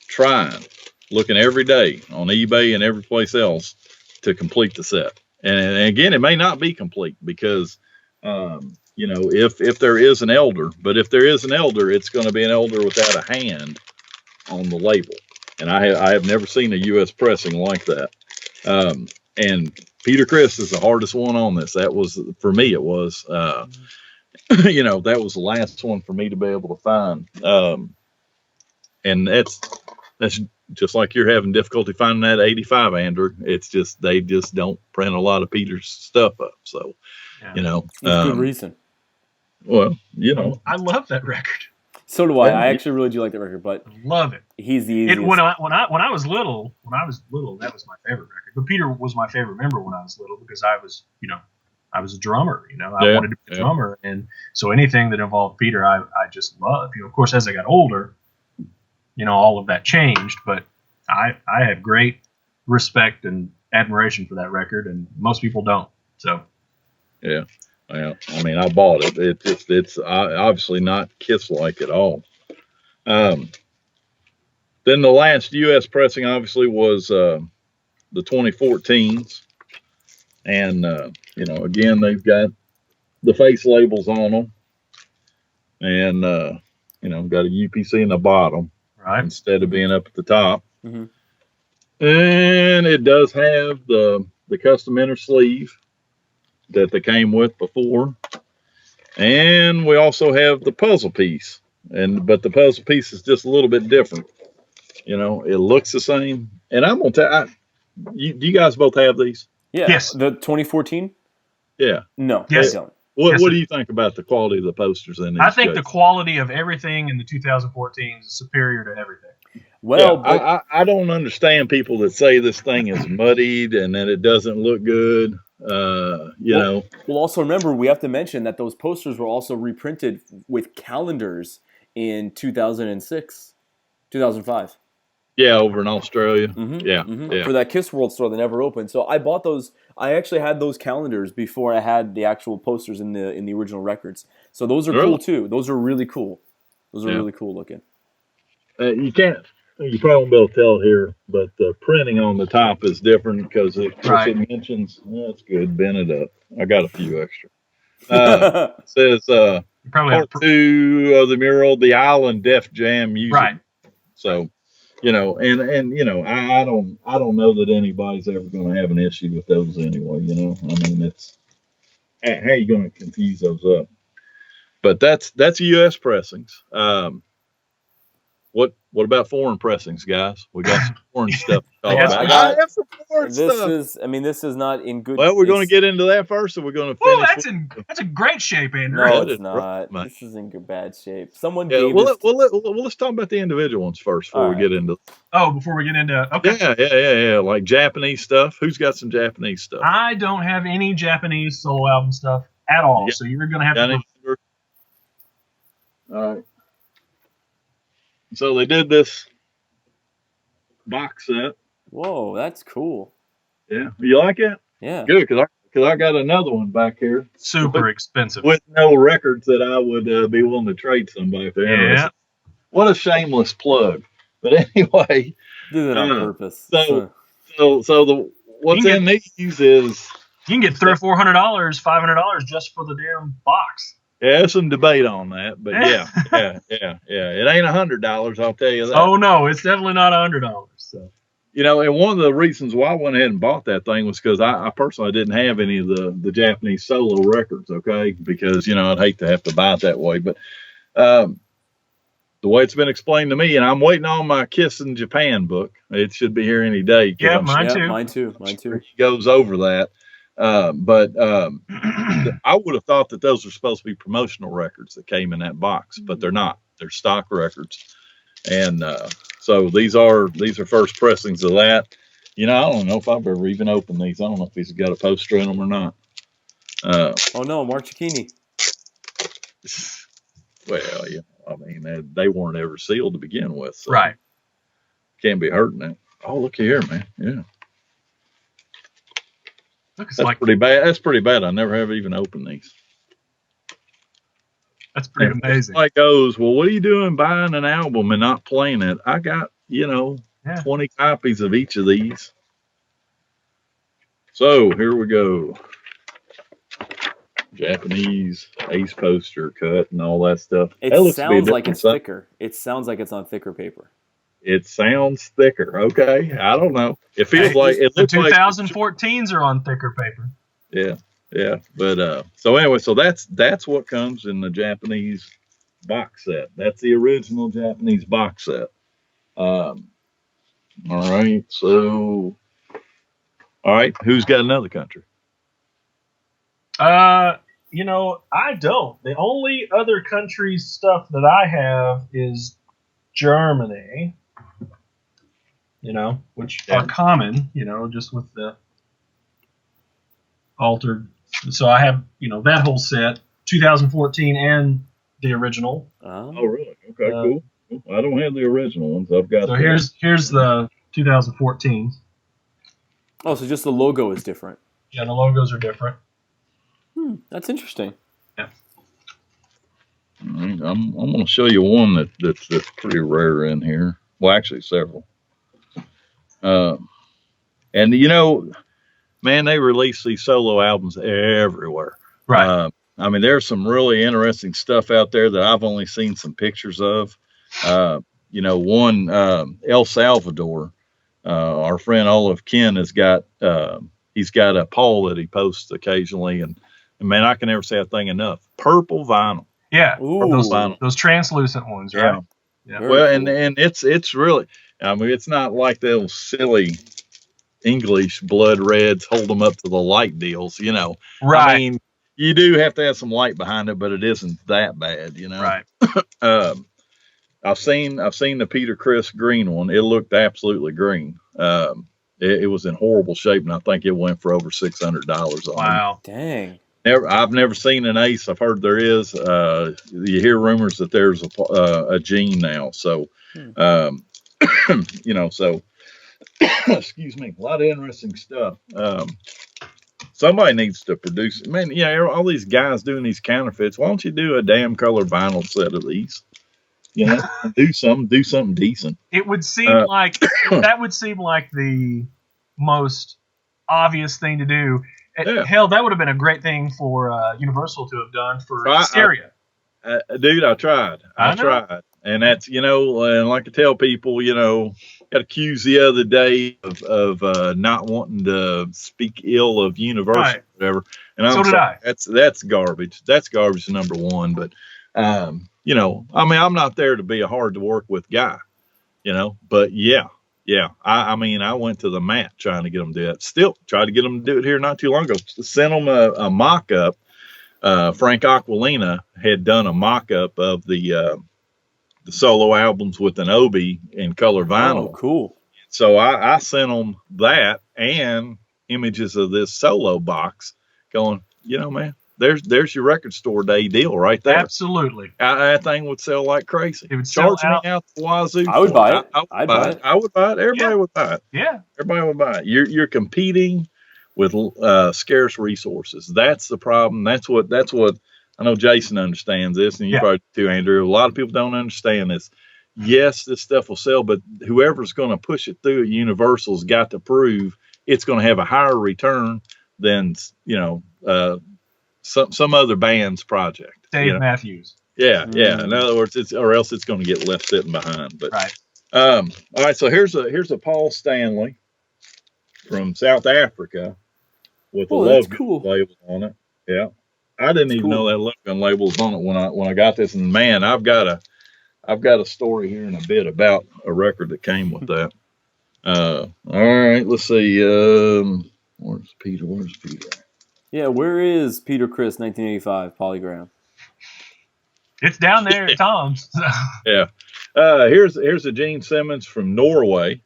trying, looking every day on eBay and every place else to complete the set. And again, it may not be complete because, if there is an elder, but if there is an elder, it's going to be an elder without a hand on the label. And I have never seen a U.S. pressing like that. And Peter Criss is the hardest one on this. That was, for me, it was, that was the last one for me to be able to find. And that's just like you're having difficulty finding that 85, Andrew. It's just, they just don't print a lot of Peter's stuff up. So, That's good reason. Well, I love that record. So do I. I actually really do like that record, but love it. He's the easiest. When I was little, that was my favorite record. But Peter was my favorite member when I was little because I was a drummer. I wanted to be a drummer, and so anything that involved Peter, I just loved. Of course, as I got older, all of that changed. But I had great respect and admiration for that record, and most people don't. So yeah. Well, I bought it. It's obviously not Kiss-like at all. Then the last U.S. pressing obviously was the 2014s. And, again, they've got the face labels on them. And, got a UPC in the bottom instead of being up at the top. Mm-hmm. And it does have the custom inner sleeve that they came with before, and we also have the puzzle piece, but the puzzle piece is just a little bit different. It looks the same, and I'm gonna tell you, do you guys both have these? Yeah. Yes. The 2014. Yeah. No. Yes. I don't. What do you think about the quality of the posters in these? I think the quality of everything in the 2014 is superior to everything. Well, I don't understand people that say this thing is muddied and that it doesn't look good. Well, also remember, we have to mention that those posters were also reprinted with calendars in 2006, 2005. Yeah, over in Australia. Mm-hmm, Yeah. For that Kiss World store that never opened. So I bought those. I actually had those calendars before I had the actual posters in the original records. So those are cool too. Those are really cool. Those are really cool looking. You probably won't be able to tell here, but the printing on the top is different because it mentions, that's good, bend it up. I got a few extra. It says part 2 of the mural, the Island Def Jam music. Right. So, I don't know that anybody's ever going to have an issue with those anyway, it's, how are you going to confuse those up? But that's U.S. pressings. What about foreign pressings, guys? We got some foreign stuff. They got some- I have some foreign This stuff. this is not in good. Well, we're going to it's- get into that first, or we're going to Whoa, finish. that's in great shape, Andrew. No, That it's is rough, not. mate. This is in good bad shape. Someone Yeah, gave well, this. let's talk about the individual ones first before we All get into. Oh, before we get into okay. Yeah. Like Japanese stuff. Who's got some Japanese stuff? I don't have any Japanese solo album stuff at all, Yeah. so you're gonna have Got to. any? All right. So they did this box set. Whoa, that's cool. Yeah, you like it? Yeah. Good, because I got another one back here Super expensive. with no records that I would be willing to trade somebody if they're interested. What a shameless plug. But anyway, Do that on purpose. so the what's in these is You can get $300 or $400, $500 just for the damn box. yeah, there's some debate on that, but yeah. It ain't $100, I'll tell you that. Oh no, it's definitely not $100. So And one of the reasons why I went ahead and bought that thing was because I personally didn't have any of the Japanese solo records, okay? Because, I'd hate to have to buy it that way. But the way it's been explained to me, and I'm waiting on my Kiss in Japan book. It should be here any day. yeah, I'm mine Yeah, too. mine too. Mine too. He goes over that. But I would have thought that those were supposed to be promotional records that came in that box, but they're not. They're stock records. And so these are first pressings of that. I don't know if I've ever even opened these. I don't know if he's got a poster in them or not. Oh no, Marchikini. Well, I mean, they weren't ever sealed to begin with. So Right. Can't be hurting it. Oh, look here, man. Yeah. Looks That's like pretty bad. That's pretty bad. I never have even opened these. that's pretty And amazing. somebody goes, well, what are you doing buying an album and not playing it? I got, Yeah. 20 copies of each of these. So here we go. Japanese Ace poster cut and all that stuff. It That looks to be a sounds like different it's stuff. thicker. It sounds like it's on thicker paper. It sounds thicker. Okay. I don't know. It feels Hey, like it the looks like 2014s are on thicker paper. Yeah. But so anyway, so that's what comes in the Japanese box set. That's the original Japanese box set. All right. So all right, who's got another country? I don't. The only other country stuff that I have is Germany. Which are common, just with the altered. So I have, that whole set, 2014 and the original. Oh, really? Okay, cool. I don't have the original ones. I've got. So here's the 2014. Oh, so just the logo is different. Yeah, the logos are different. That's interesting. Yeah. All right, I'm going to show you one that's pretty rare in here. Well, actually, several. And man, they release these solo albums everywhere. Right. I mean, there's some really interesting stuff out there that I've only seen some pictures of. One El Salvador, our friend Olive Ken has got. He's got a poll that he posts occasionally, and man, I can never say a thing enough. Purple vinyl. Yeah. Ooh. Those translucent ones, right? Yeah. Very Well, cool. and it's really. I mean, it's not like those silly English blood reds hold them up to the light deals, Right. I mean, you do have to have some light behind it, but it isn't that bad, Right. I've seen the Peter Criss green one. It looked absolutely green. It was in horrible shape, and I think it went for over $600 on Wow. Dang. I've never seen an Ace. I've heard there is. You hear rumors that there's a Gene now. So, so excuse me, a lot of interesting stuff. Somebody needs to produce it. Man, all these guys doing these counterfeits. Why don't you do a damn color vinyl set of these? Do something decent. It would seem like that would seem like the most obvious thing to do. Yeah. Hell, that would have been a great thing for Universal to have done for Hysteria. Dude, I tried. I tried. And that's, and like I tell people, got accused the other day of not wanting to speak ill of Universal Right. or whatever. And So did I. That's garbage. That's garbage number one. But you know, I mean, I'm not there to be a hard to work with guy, you know, but yeah. I mean, I went to the mat trying to get them to do it. Still tried to get them to do it here not too long ago. Sent them a mock-up. Frank Aquilina had done a mock-up of the solo albums with an Obi in color vinyl. Oh, cool. So I sent them that and images of this solo box going, you know, man, there's your record store day deal right there. Absolutely. That thing would sell like crazy. It would charge sell me out the wazoo. I would buy it. I'd buy it. I would buy it. Everybody would buy it. Yeah. Everybody would buy it. You're competing with scarce resources. That's the problem. That's what I know Jason understands this, and you probably too, Andrew. A lot of people don't understand this. Yes, this stuff will sell, but whoever's going to push it through at Universal's got to prove it's going to have a higher return than, you know, some other band's project. Dave Matthews. Yeah. In other words, or else it's going to get left sitting behind. But right. All right. So here's a Paul Stanley from South Africa with a Love Gun label on it. Yeah, I didn't even know that Love Gun label was on it when I got this. And man, I've got a story here in a bit about a record that came with that. All right. Let's see. Where's Peter? Yeah, where is Peter Criss 1985 Polygram? It's down there at Tom's. Yeah. Here's a Gene Simmons from Norway.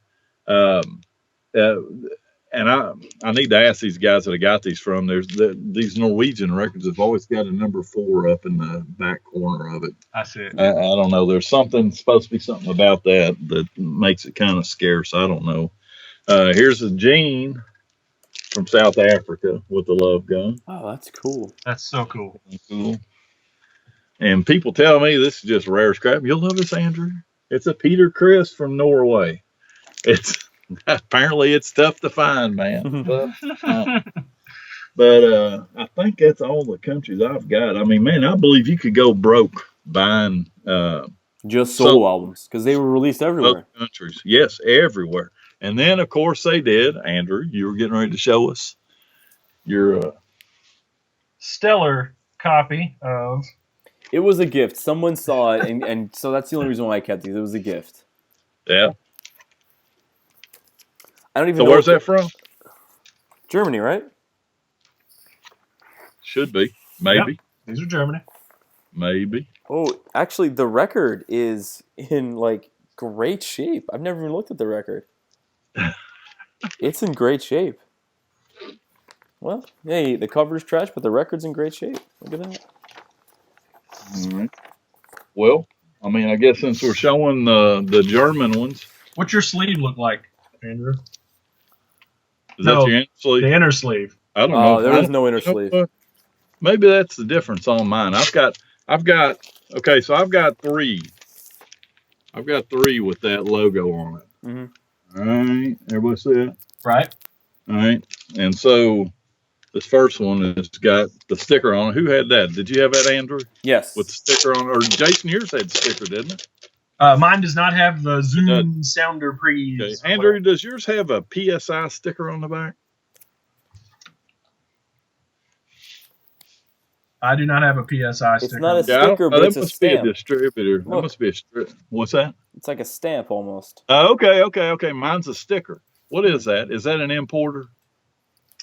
And I need to ask these guys that I got these from. These Norwegian records have always got a number 4 up in the back corner of it. I see it. I don't know. There's supposed to be something about that makes it kind of scarce. I don't know. Here's a Gene from South Africa with the Love Gun. Oh, that's cool. That's so cool. Cool. And people tell me this is just rare scrap. You'll love this, Andrew. It's a Peter Criss from Norway. Apparently it's tough to find, man. But I think that's all the countries I've got. I mean, man, I believe you could go broke buying just solo albums because they were released everywhere. Countries, yes, everywhere. And then, of course, they did. Andrew, you were getting ready to show us your stellar copy of. It was a gift. Someone saw it, and so that's the only reason why I kept these. It was a gift. Yeah. I don't even know. So where's that from? Germany, right? Should be. Maybe. Yep. These are Germany. Maybe. Oh, actually, the record is in, like, great shape. I've never even looked at the record. It's in great shape. Well, hey, the cover's trash, but the record's in great shape. Look at that. All right. Well, I mean, I guess since we're showing the German ones. What's your sleeve look like, Andrew? Is that your inner sleeve? The inner sleeve. I don't know. There is no inner sleeve. Maybe that's the difference on mine. I've got 3. I've got 3 with that logo on it. Mm-hmm. All right. Everybody see it? Right. All right. And so this first one has got the sticker on it. Who had that? Did you have that, Andrew? Yes. With the sticker on it? Or Jason, yours had the sticker, didn't it? Mine does not have the Zoom sounder pre. Okay. Andrew, does yours have a PSI sticker on the back? I do not have a PSI sticker. It's not a sticker, but it's a stamp. That must be a distributor. That must be a strip. What's that? It's like a stamp almost. Okay. Mine's a sticker. What is that? Is that an importer?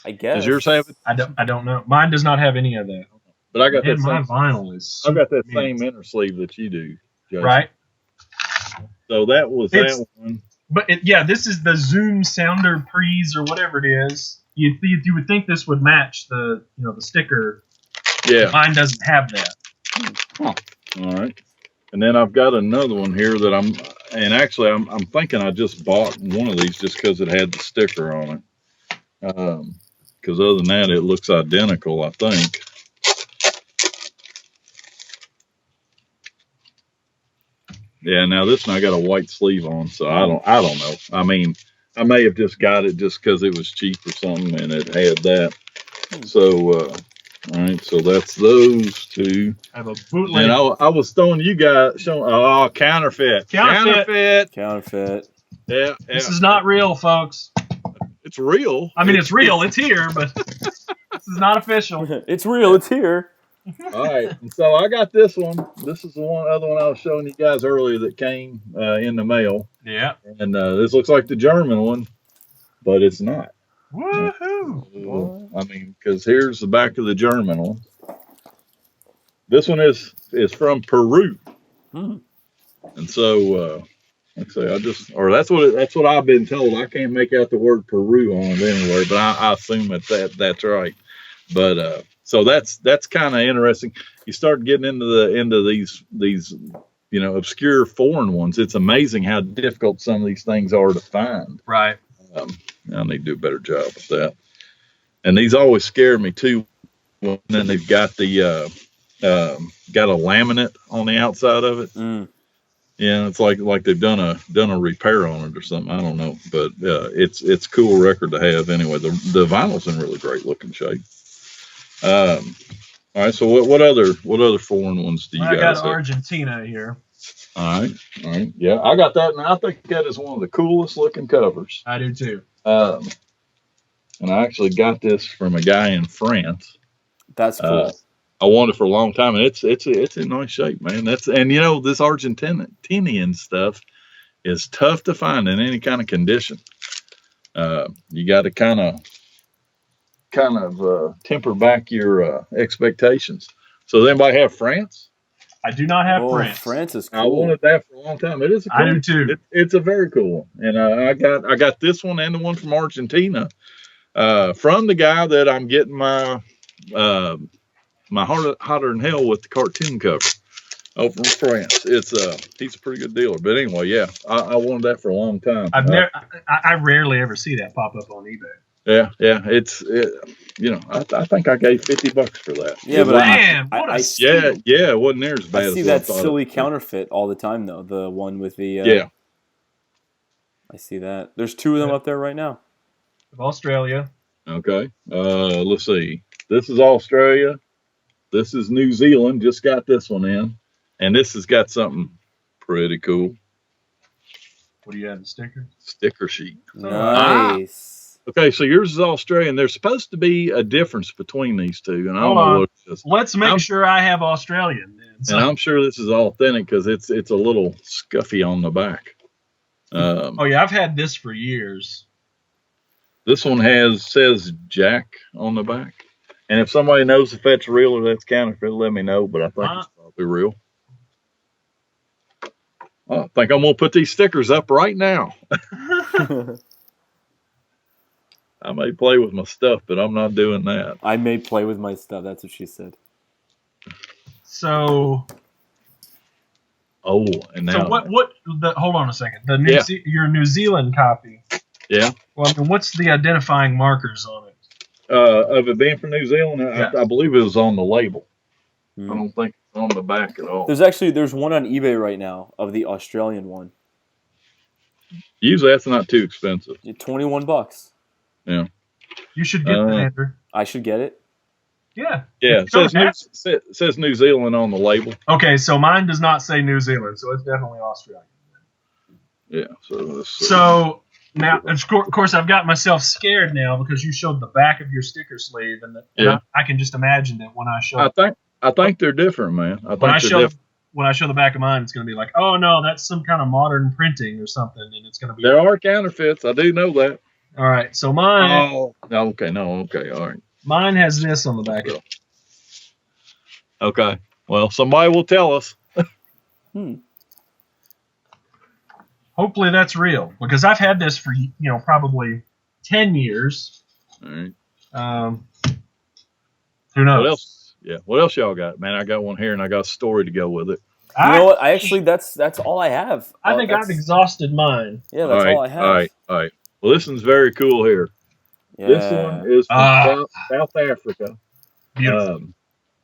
I guess. Does yours have it? I don't know. Mine does not have any of that. But I got that. My vinyl is. I got that same inner sleeve that you do, Jason. Right. So that was that one. But this is the Zoom sounder pre's or whatever it is. You would think this would match the sticker. Yeah. Mine doesn't have that. Huh. All right. And then I've got another one here that I'm thinking I just bought one of these just because it had the sticker on it. Because other than that, it looks identical, I think. Yeah, now this one I got a white sleeve on, so I don't know. I mean, I may have just got it just because it was cheap or something and it had that. So, all right, so that's those 2. I have a bootleg. And I was showing counterfeit. Counterfeit. Yeah. This is not real, folks. It's real. I mean, it's real. It's here, but this is not official. It's real. It's here. All right. And so I got this one. This is the other one I was showing you guys earlier that came in the mail. Yeah. And this looks like the German one, but it's not. Woohoo! I mean, because here's the back of the German one. This one is from Peru. Hmm. And so, like I say, that's what I've been told. I can't make out the word Peru on it anywhere, but I assume that's right. But so that's kind of interesting. You start getting into these obscure foreign ones. It's amazing how difficult some of these things are to find. Right. I need to do a better job with that. And these always scare me too. And then they've got the got a laminate on the outside of it. Mm. Yeah, it's like they've done a repair on it or something. I don't know, but it's a cool record to have anyway. The vinyl's in really great looking shape. All right, so what other foreign ones do you guys have? I got Argentina here. All right, yeah, I got that, and I think that is one of the coolest looking covers. I do too. And I actually got this from a guy in France. That's cool. I wanted it for a long time, and it's in nice shape, man. This Argentinian stuff is tough to find in any kind of condition. You got to kind of temper back your expectations. So does anybody have France? I do not have France. France is cool. I wanted that for a long time. It is. I do too. It's a very cool one, and I got this one and the one from Argentina from the guy that I'm getting my Hotter Than Hell with the cartoon cover over from France. He's a pretty good dealer. But anyway, yeah, I wanted that for a long time. I rarely ever see that pop up on eBay. Yeah, I think I gave $50 for that. Yeah, but man, it wasn't near as bad. I see that silly counterfeit all the time though. The one with the I see that. There's two of them up there right now. Of Australia. Okay. Let's see. This is Australia. This is New Zealand. Just got this one in, and this has got something pretty cool. What do you have? The sticker? Sticker sheet. Nice. Okay, so yours is Australian. There's supposed to be a difference between these two, and I don't know what it is. Let's make sure I have Australian then. And I'm sure this is authentic because it's a little scuffy on the back. I've had this for years. This one says Jack on the back. And if somebody knows if that's real or that's counterfeit, let me know. But I think it's probably real. I think I'm going to put these stickers up right now. I may play with my stuff, but I'm not doing that. I may play with my stuff. That's what she said. So. And now. So hold on a second. Your New Zealand copy. Yeah. Well, I mean, what's the identifying markers on it? Of it being from New Zealand, yeah. I believe it was on the label. I don't think it's on the back at all. There's one on eBay right now of the Australian one. Usually that's not too expensive. $21. Yeah. You should get that, Andrew. I should get it? Yeah. Yeah. It says New Zealand on the label. Okay, so mine does not say New Zealand, so it's definitely Australian. Yeah. So now, of course, I've got myself scared now because you showed the back of your sticker sleeve, and I can just imagine that when I show. I think they're different, man. When I show the back of mine, it's going to be like, oh no, that's some kind of modern printing or something, and it's going to be. There are counterfeits. I do know that. All right, so mine. Oh, okay, all right. Mine has this on the back of it. Okay, well, somebody will tell us. Hopefully that's real, because I've had this for probably 10 years. All right. Who knows? What else? Yeah. What else y'all got, man? I got one here, and I got a story to go with it. You know what? That's all I have. I think I've exhausted mine. Yeah, that's all I have. All right. Well, this one's very cool here. Yeah. This one is from South Africa. Beautiful.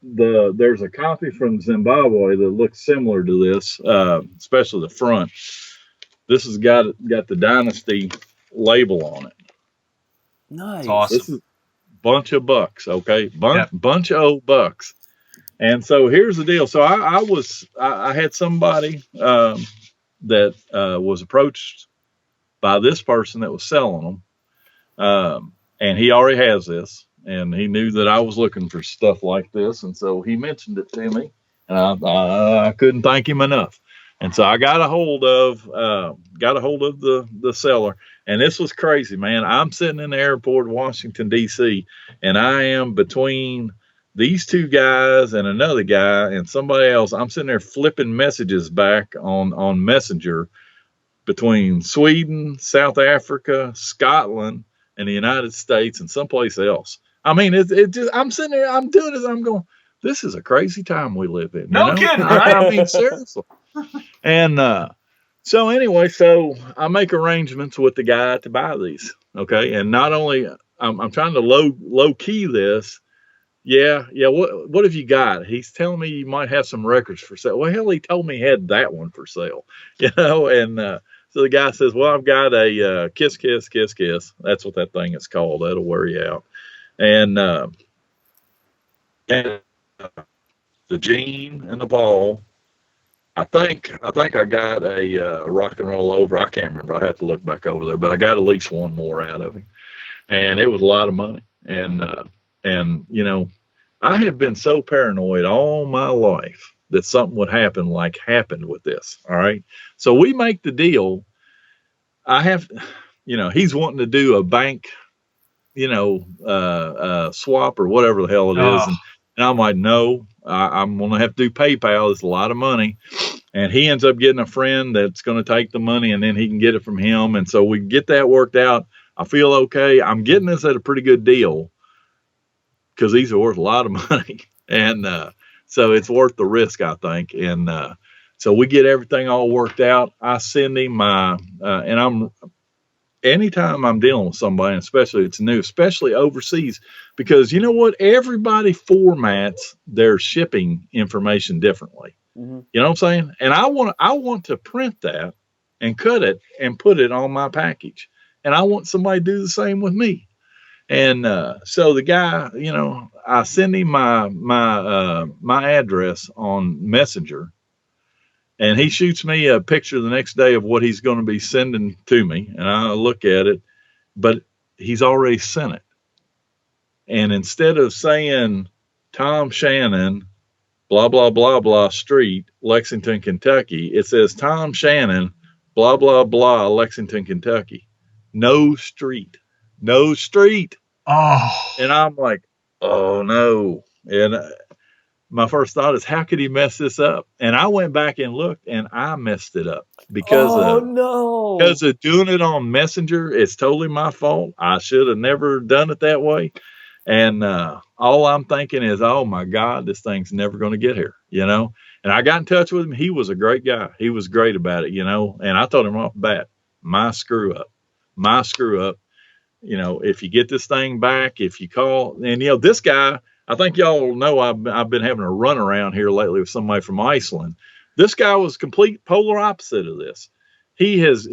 There's a copy from Zimbabwe that looks similar to this, especially the front. This has got the Dynasty label on it. Nice. Awesome. This is a bunch of bucks, okay? Bunch of old bucks. And so here's the deal. So I had somebody that was approached by this person that was selling them, and he already has this. and he knew that I was looking for stuff like this, and so he mentioned it to me, and I couldn't thank him enough. And so I got a hold of the seller, and this was crazy, man. I'm sitting in the airport, Washington D.C., and I am between these two guys and another guy and somebody else. I'm sitting there flipping messages back on Messenger between Sweden, South Africa, Scotland, and the United States, and someplace else. I mean, it just, I'm sitting there, I'm doing this, I'm going, this is a crazy time we live in. No kidding, right? I mean, seriously. And so anyway, so I make arrangements with the guy to buy these. Okay, and not only I'm trying to low key this. Yeah. What have you got? He's telling me you might have some records for sale. Well, hell, he told me he had that one for sale. And so the guy says, well, I've got a Kiss Kiss Kiss Kiss. That's what that thing is called. That'll wear you out. And the Gene and the Ball. I think I got a Rock and Roll Over. I can't remember. I have to look back over there, but I got at least one more out of him, and it was a lot of money. And I have been so paranoid all my life that something would happen like happened with this. All right, so we make the deal. I have, he's wanting to do a bank, swap or whatever the hell it is, and I'm like, no. I'm going to have to do PayPal. It's a lot of money. And he ends up getting a friend that's going to take the money, and then he can get it from him. And so we get that worked out. I feel okay. I'm getting this at a pretty good deal because these are worth a lot of money. And so it's worth the risk, I think. And so we get everything all worked out. I send him anytime I'm dealing with somebody, especially it's new, especially overseas, because you know what? Everybody formats their shipping information differently. Mm-hmm. You know what I'm saying? And I want to print that and cut it and put it on my package. And I want somebody to do the same with me. And so the guy, I send him my address on Messenger. And he shoots me a picture the next day of what he's going to be sending to me. And I look at it, but he's already sent it. And instead of saying Tom Shannon, blah, blah, blah, blah, street, Lexington, Kentucky, it says Tom Shannon, blah, blah, blah, Lexington, Kentucky. No street. No street. Oh. And I'm like, oh, no. And my first thought is, how could he mess this up? And I went back and looked, and I messed it up because of doing it on Messenger. It's totally my fault. I should have never done it that way. And all I'm thinking is, oh my God, this thing's never going to get here, And I got in touch with him. He was a great guy. He was great about it, And I told him off the bat, my screw up. If you get this thing back, if you call, and this guy. I think y'all know I've been having a run around here lately with somebody from Iceland. This guy was complete polar opposite of this. He's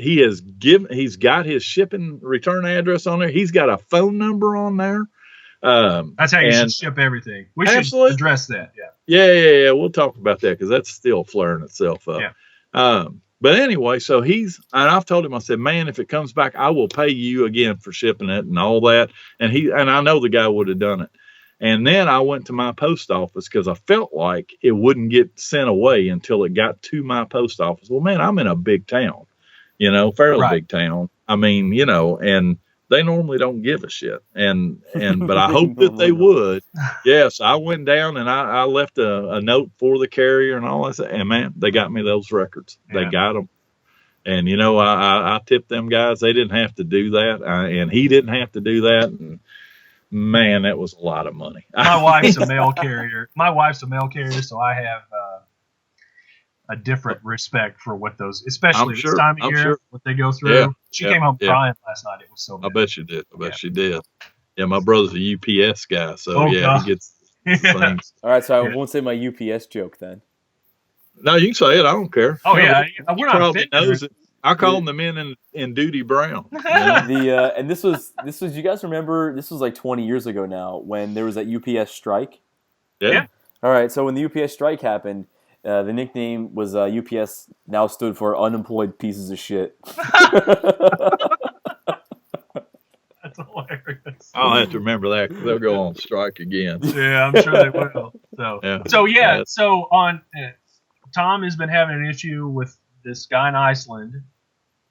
got his shipping return address on there. He's got a phone number on there. That's how you should ship everything. We should address that. Yeah. We'll talk about that because that's still flaring itself up. Yeah. But anyway, so and I've told him, I said, man, if it comes back, I will pay you again for shipping it and all that. And I know the guy would have done it. And then I went to my post office because I felt like it wouldn't get sent away until it got to my post office. Well, man, I'm in a big town, fairly big town. I mean, and they normally don't give a shit. But I hope that they would. Yes, I went down and I left a note for the carrier and all that. And man, they got me those records. Yeah. They got them. And, I tipped them guys. They didn't have to do that. And he didn't have to do that. And, man, that was a lot of money. My wife's a mail carrier. So I have a different respect for what those, especially this time of year, what they go through. Yeah, she came home crying last night. It was so bad. I bet she did. She did. Yeah, my brother's a UPS guy, so he gets things. All right, so I won't say my UPS joke then. No, you can say it. I don't care. Oh, yeah. We're not knows it. I call them in Duty Brown. And this was you guys remember, this was like 20 years ago now when there was that UPS strike? Yeah. All right, so when the UPS strike happened, the nickname was UPS now stood for unemployed pieces of shit. That's hilarious. hilarious. I'll have to remember that 'cause they'll go on strike again. Yeah, I'm sure they will. Yeah. So on Tom has been having an issue with this guy in Iceland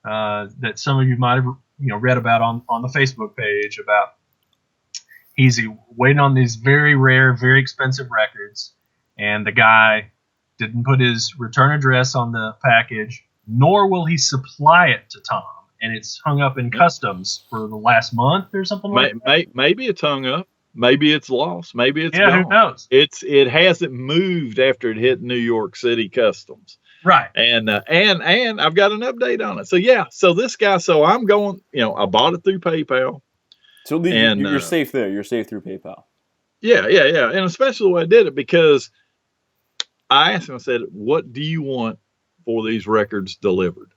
that some of you might have read about on the Facebook page about. He's waiting on these very rare, very expensive records, and the guy didn't put his return address on the package, nor will he supply it to Tom. And it's hung up in customs for the last month or something like that. Maybe it's hung up. Maybe it's lost. Maybe it's gone. Who knows? It hasn't moved after it hit New York City Customs. Right. And I've got an update on it. So this guy. So I'm going. I bought it through PayPal. So you're safe there. You're safe through PayPal. Yeah. And especially the way I did it because I asked him. I said, "What do you want for these records delivered?"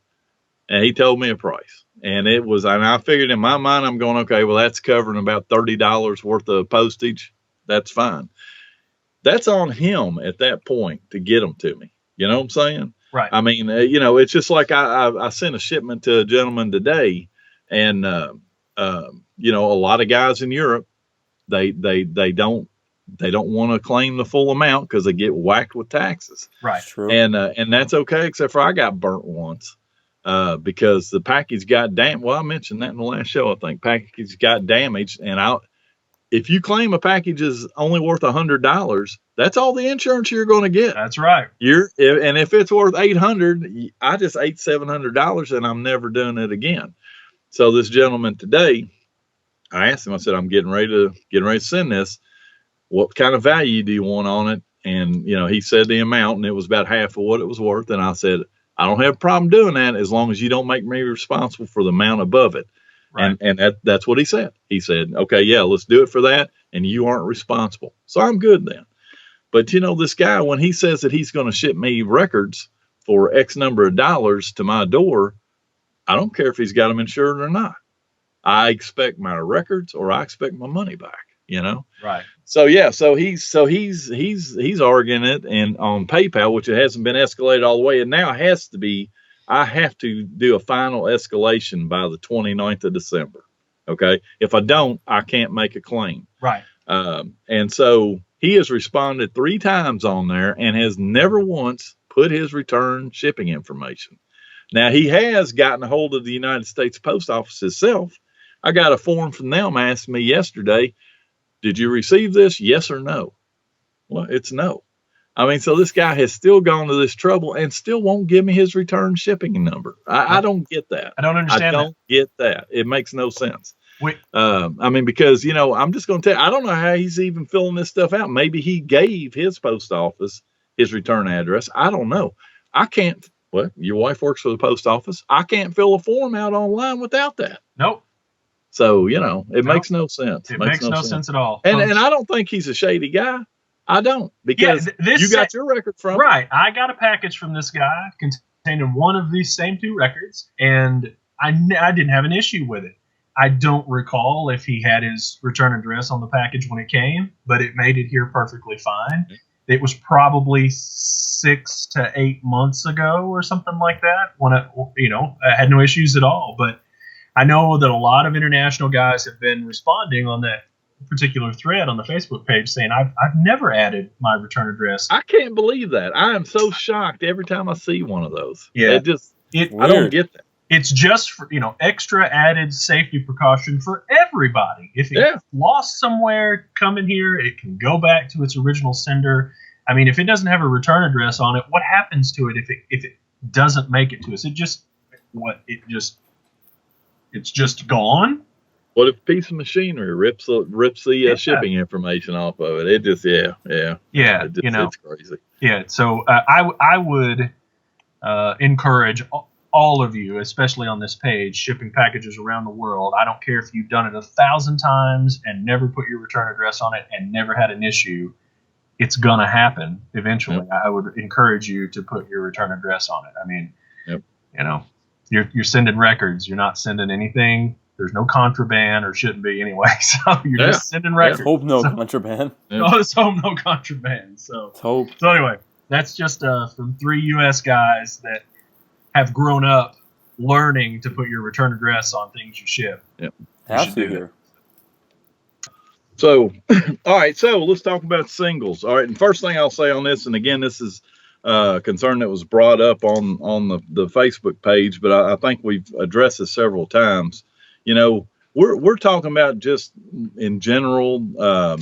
And he told me a price. And I figured in my mind, I'm going, okay, well, that's covering about $30 worth of postage. That's fine. That's on him at that point to get them to me. You know what I'm saying? Right. I mean, it's just like I sent a shipment to a gentleman today, and a lot of guys in Europe, they don't want to claim the full amount because they get whacked with taxes. Right. True. And that's okay, except for I got burnt once. Because the package got damaged. Well, I mentioned that in the last show. I think package got damaged, and if you claim a package is only worth $100, that's all the insurance you're going to get. That's right. And if it's worth $800, I just ate $700, and I'm never doing it again. So this gentleman today, I asked him. I said, I'm getting ready to send this. What kind of value do you want on it? And he said the amount, and it was about half of what it was worth. And I said, I don't have a problem doing that as long as you don't make me responsible for the amount above it. Right. And that's what he said. He said, okay, yeah, let's do it for that. And you aren't responsible. So I'm good then. But this guy, when he says that he's going to ship me records for X number of dollars to my door, I don't care if he's got them insured or not. I expect my records or I expect my money back, Right. So he's arguing it and on PayPal, which it hasn't been escalated all the way, and now it has to be. I have to do a final escalation by the 29th of December. Okay, if I don't, I can't make a claim. Right. And so he has responded 3 times on there and has never once put his return shipping information. Now he has gotten a hold of the United States Post Office itself. I got a form from them asking me yesterday, did you receive this? Yes or no? Well, it's no. I mean, so this guy has still gone to this trouble and still won't give me his return shipping number. I don't get that. I don't understand. I don't get that. It makes no sense. Because, I'm just going to tell you, I don't know how he's even filling this stuff out. Maybe he gave his post office his return address. I don't know. I can't. Well, your wife works for the post office. I can't fill a form out online without that. Nope. So, it makes no sense. It makes no sense at all. And I don't think he's a shady guy. I don't, because you got your record from him. Right. I got a package from this guy containing one of these same 2 records, and I didn't have an issue with it. I don't recall if he had his return address on the package when it came, but it made it here perfectly fine. It was probably 6 to 8 months ago or something like that when I had no issues at all. But I know that a lot of international guys have been responding on that particular thread on the Facebook page saying, I've never added my return address. I can't believe that. I am so shocked every time I see one of those. Yeah. I don't get that. It's just for, extra added safety precaution for everybody. If it's lost somewhere, coming here, it can go back to its original sender. I mean, if it doesn't have a return address on it, what happens to it if it doesn't make it to us? It's just gone. What if a piece of machinery rips the shipping information off of it? It just, yeah. It's crazy. Yeah. So I would encourage all of you, especially on this page, shipping packages around the world. I don't care if you've done it 1,000 times and never put your return address on it and never had an issue. It's gonna happen eventually. Yep. I would encourage you to put your return address on it. I mean, you're sending records. You're not sending anything. There's no contraband, or shouldn't be anyway. So you're just sending records. Hope no contraband. Let's hope no contraband. So anyway, that's just from 3 U.S. guys that have grown up learning to put your return address on things you ship. Yep. Have to here. So, all right. So let's talk about singles. All right. And first thing I'll say on this, and again, this is a concern that was brought up on the Facebook page, but I think we've addressed this several times. You know, we're talking about just in general,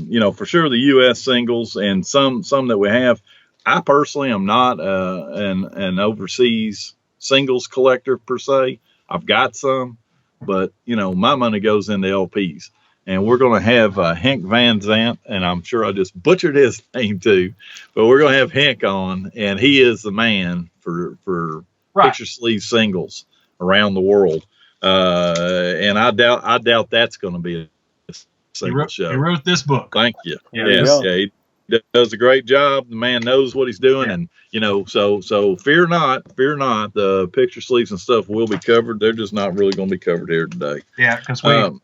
you know, for sure the U.S. singles and some that we have. I personally am not an overseas singles collector per se. I've got some, but you know, my money goes into LPs. And we're going to have Henk Vanzant, and I'm sure I just butchered his name too, but we're going to have Henk on, and he is the man for picture sleeve singles around the world. And I doubt that's going to be a single show. He wrote this book. Thank you. Yeah, he does a great job. The man knows what he's doing, and you know, so fear not. The picture sleeves and stuff will be covered. They're just not really going to be covered here today. Yeah, because we.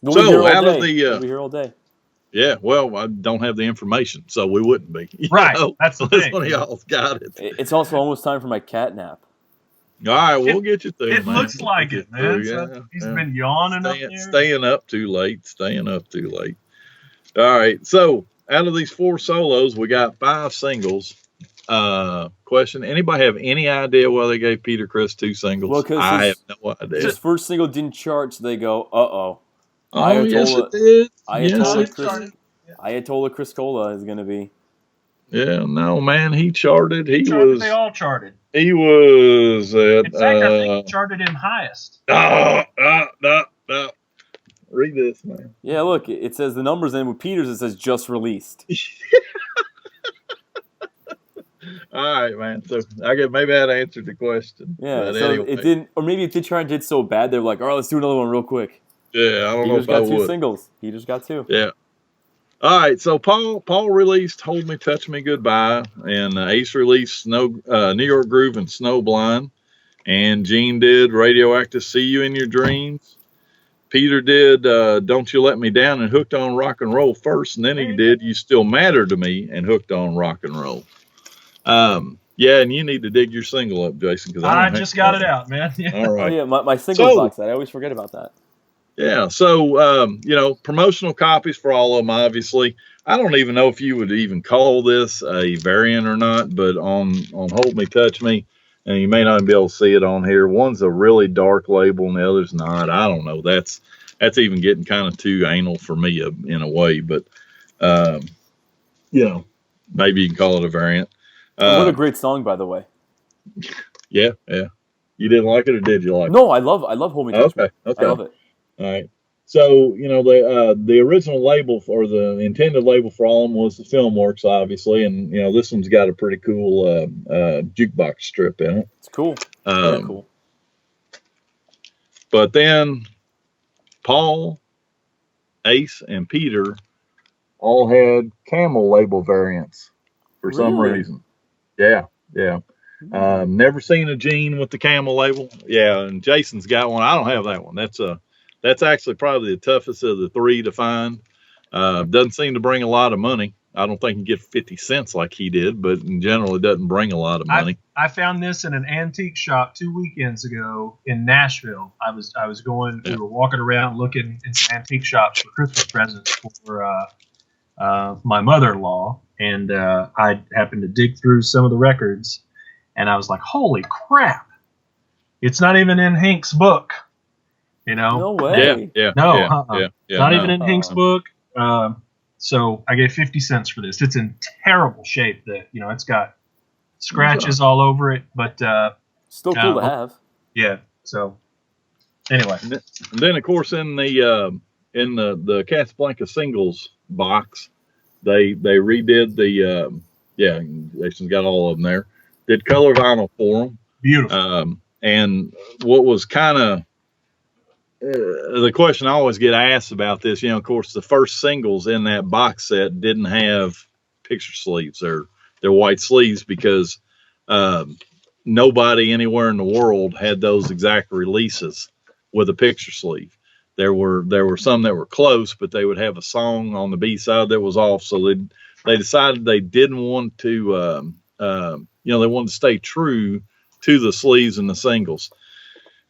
We'll be here all day. Yeah, well, I don't have the information, so we wouldn't be. Right, that's the thing. One of y'all's got it. It's also almost time for my cat nap. All right, we'll get you through, It man. looks like it, man. He's been yawning up there. Staying up too late. All right, so out of these 4 solos, we got 5 singles. Question: anybody have any idea why they gave Peter Criss 2 singles? Well, I have no idea. His first single didn't chart, so they go, uh-oh. Oh, yes, it did. Ayatollah Chris Cola is going to be. Yeah, no, man, he charted. They all charted. He was at. In fact, I think he charted him highest. No. Read this, man. Yeah, look, it says the numbers, and with Peter's, it says just released. All right, man. So I guess maybe that answered the question. Yeah, so anyway. It didn't, or maybe it did try and did so bad, they were like, all right, let's do another one real quick. Yeah, I don't know if I would. He just got 2 singles. He just got 2. Yeah. All right, so Paul released "Hold Me, Touch Me, Goodbye," and Ace released New York Groove and Snowblind, and Gene did "Radioactive See You in Your Dreams." Peter did "Don't You Let Me Down" and "Hooked on Rock and Roll" first, and then he did "You Still Matter to Me" and "Hooked on Rock and Roll." Yeah, and you need to dig your single up, Jason, because I just got it out, man. Yeah. All right. Oh yeah, my single box. I always forget about that. Yeah, so, you know, promotional copies for all of them, obviously. I don't even know if you would even call this a variant or not, but on Hold Me, Touch Me, and you may not be able to see it on here, one's a really dark label and the other's not. I don't know. That's even getting kind of too anal for me in a way, but, you know, maybe you can call it a variant. What a great song, by the way. Yeah. You didn't like it, or did you like it? No, I love Hold Me, Touch Me. Okay. I love it. All right. So, you know, the original label or the intended label for all of them was the Filmworks, obviously. And, you know, this one's got a pretty cool jukebox strip in it. It's cool. Very cool. But then Paul, Ace, and Peter all had camel label variants for some reason. Yeah. Never seen a Gene with the camel label. Yeah, and Jason's got one. I don't have that one. That's actually probably the toughest of the 3 to find. Doesn't seem to bring a lot of money. I don't think you get 50 cents like he did, but in general, it doesn't bring a lot of money. I found this in an antique shop 2 weekends ago in Nashville. We were walking around looking in some antique shops for Christmas presents for my mother-in-law, and I happened to dig through some of the records, and I was like, holy crap, it's not even in Hank's book. You know? No way. Yeah. Not even in Hank's book. So I gave 50 cents for this. It's in terrible shape. It's got scratches all over it, but still cool to have. Yeah. So anyway, and then of course in the Casablanca Singles box, they redid the Jason's got all of them there. Did color vinyl for them. Beautiful. And what was kind of the question I always get asked about this, of course, the first singles in that box set didn't have picture sleeves. They're white sleeves because nobody anywhere in the world had those exact releases with a picture sleeve. There were some that were close, but they would have a song on the B side that was off. So they decided they didn't want to, they wanted to stay true to the sleeves and the singles.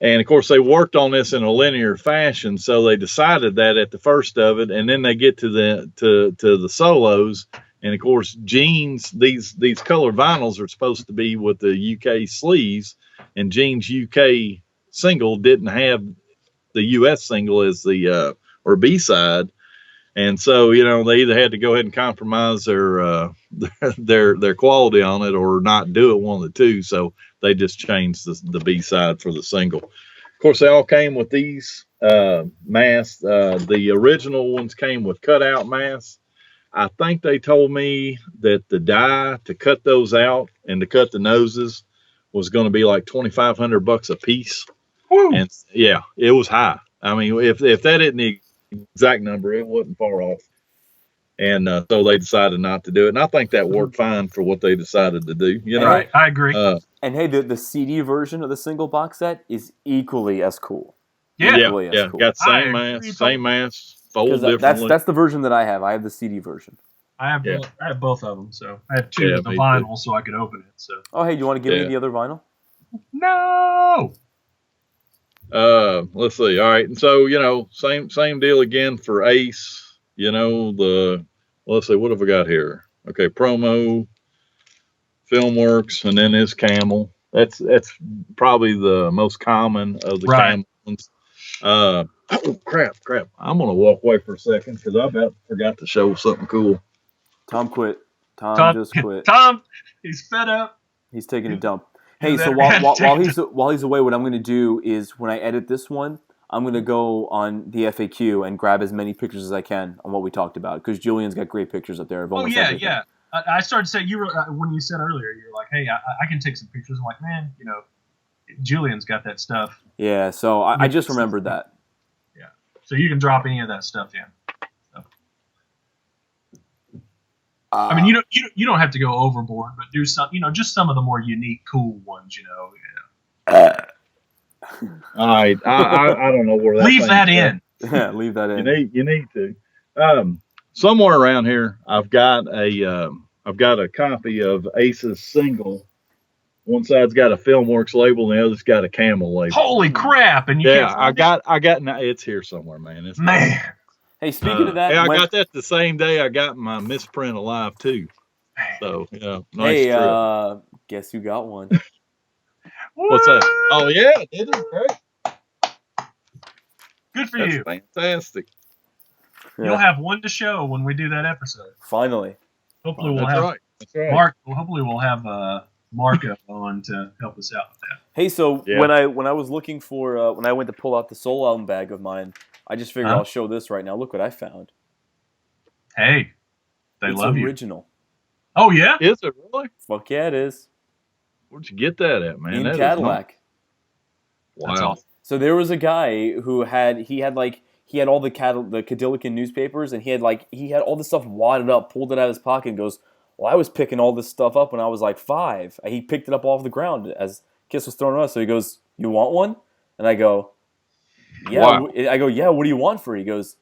And of course, they worked on this in a linear fashion, so they decided that at the first of it, and then they get to the solos, and of course, Gene's these colored vinyls are supposed to be with the UK sleeves, and Gene's UK single didn't have the US single as the or B side, and so they either had to go ahead and compromise their quality on it or not do it, one of the two. So they just changed the B side for the single. Of course, they all came with these masks. The original ones came with cutout masks. I think they told me that the dye to cut those out and to cut the noses was going to be like $2,500 a piece. Woo. And yeah, it was high. I mean, if that isn't the exact number, it wasn't far off. And so they decided not to do it. And I think that worked fine for what they decided to do. Right, I agree. And hey, the CD version of the single box set is equally as cool. Yeah, Equally as cool. Got same mask, fold differently. That's the version that I have. I have the CD version. I have both of them, so I have two of the vinyl, so I could open it. So. Oh, hey, do you want to give me the other vinyl? No. Let's see. All right, and so same deal again for Ace. Let's see, what have we got here? Okay, Promo, Filmworks, and then his Camel. That's probably the most common of the Camel ones. Oh crap! I'm gonna walk away for a second because I about forgot to show something cool. Tom quit. Tom just quit. Tom, he's fed up. He's taking a dump. Hey, so while he's away, what I'm gonna do is when I edit this one, I'm going to go on the FAQ and grab as many pictures as I can on what we talked about, because Julian's got great pictures up there of almost everything. Yeah. I started to say, when you said earlier, you're like, hey, I can take some pictures. I'm like, man, Julian's got that stuff. Yeah, so I just remembered that. Yeah, so you can drop any of that stuff in. So. I mean, you don't have to go overboard, but do some, just some of the more unique, cool ones, All right, I don't know where that. Leave that in. Yeah, leave that in. You need to. Somewhere around here, I've got a copy of Ace's single. One side's got a Filmworks label, and the other's got a Camel label. Holy crap! And I got. It's here somewhere, man. Hey, speaking of that, I got that the same day I got my misprint alive too. So nice trip. Guess who got one? What's that? Oh yeah, did it? Great. Good for you. Fantastic. You'll have one to show when we do that episode. Finally. Hopefully we'll have Mark. Hopefully we'll have Marco on to help us out with that. Hey, so when I was looking for when I went to pull out the solo album bag of mine, I just figured I'll show this right now. Look what I found. Hey, it's love you. Original. Oh yeah, is it really? Fuck yeah, it is. Where'd you get that at, man? In Cadillac. Wow. That's awesome. So there was a guy who had all the Cadillac newspapers, and he had all this stuff wadded up, pulled it out of his pocket, and goes, "Well, I was picking all this stuff up when I was like 5." He picked it up off the ground as Kiss was throwing it out. So he goes, "You want one?" And I go, "Yeah." Wow. I go, "Yeah. What do you want for it?" He goes,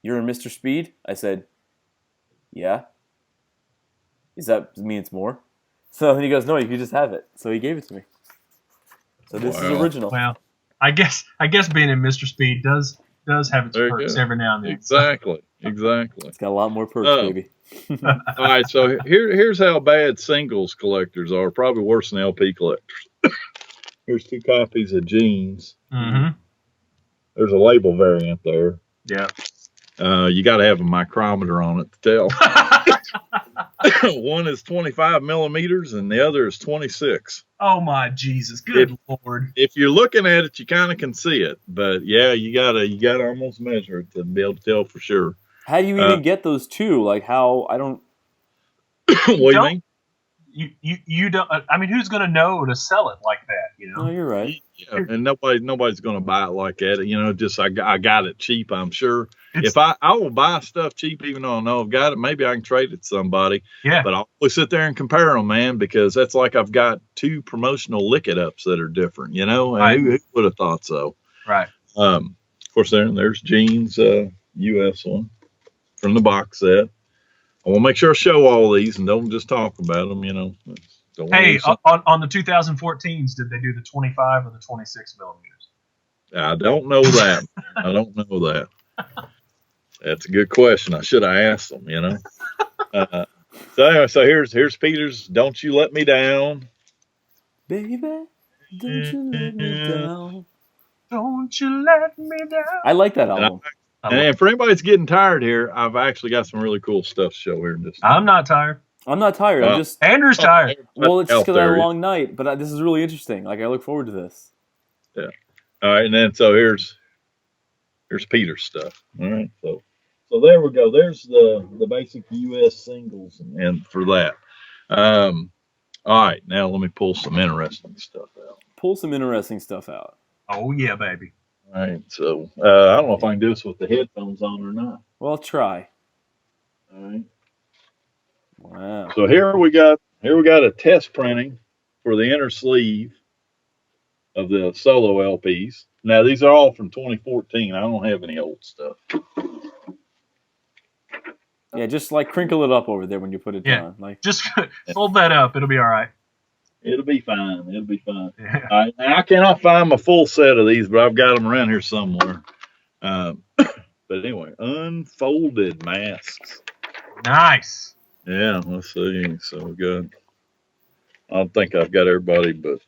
"You're in Mr. Speed?" I said, "Yeah." Does that mean it's more? So he goes, "No, you can just have it." So he gave it to me. So this is original. Well, I guess being in Mr. Speed does have its perks every now and then. Exactly. It's got a lot more perks, baby. All right, so here's how bad singles collectors are. Probably worse than LP collectors. Here's 2 copies of Gene's. Mm-hmm. There's a label variant there. Yeah. You got to have a micrometer on it to tell. One is 25 millimeters and the other is 26. Oh my Jesus! Good Lord! If you're looking at it, you kind of can see it, but yeah, you gotta almost measure it to be able to tell for sure. How do you even get those 2? Like how? I don't. What do you mean? You don't. I mean, who's gonna know to sell it like that? No, you're right. Yeah, and nobody's gonna buy it like that. Just I got it cheap. I'm sure. If I will buy stuff cheap, even though I know I've got it, maybe I can trade it to somebody. Yeah. But I'll always sit there and compare them, man, because that's like I've got 2 promotional lick it ups that are different. And right. Who would have thought so? Right. Of course, there's Gene's US one from the box set. I want to make sure I show all these and don't just talk about them, Hey, on the 2014s, did they do the 25 or the 26 millimeters? I don't know that. I don't know that. That's a good question. I should have asked them, you know. So anyway, so here's Peter's "Don't You Let Me Down." Baby, don't you let me down. Don't you let me down. I like that album. And for anybody that's getting tired here, I've actually got some really cool stuff to show here in just. I'm not tired. I'm not tired. I'm just. Andrew's tired. Well, it's just because I had a long night, but this is really interesting. Like I look forward to this. Yeah. All right, and then so here's Peter's stuff. All right, so there we go. There's the basic U.S. singles, and for that. All right, now let me pull some interesting stuff out. Pull some interesting stuff out. Oh yeah, baby. All right, so I don't know if I can do this with the headphones on or not. Well, try. All right. Wow. So here we got a test printing for the inner sleeve of the solo LPs. Now these are all from 2014. I don't have any old stuff. Yeah, just like crinkle it up over there when you put it down. Like just fold that up. It'll be all right. It'll be fine. It'll be fine. Yeah. All right, now I cannot find my full set of these, but I've got them around here somewhere. But anyway, unfolded masks. Nice. Yeah, let's see. So good. I don't think I've got everybody, but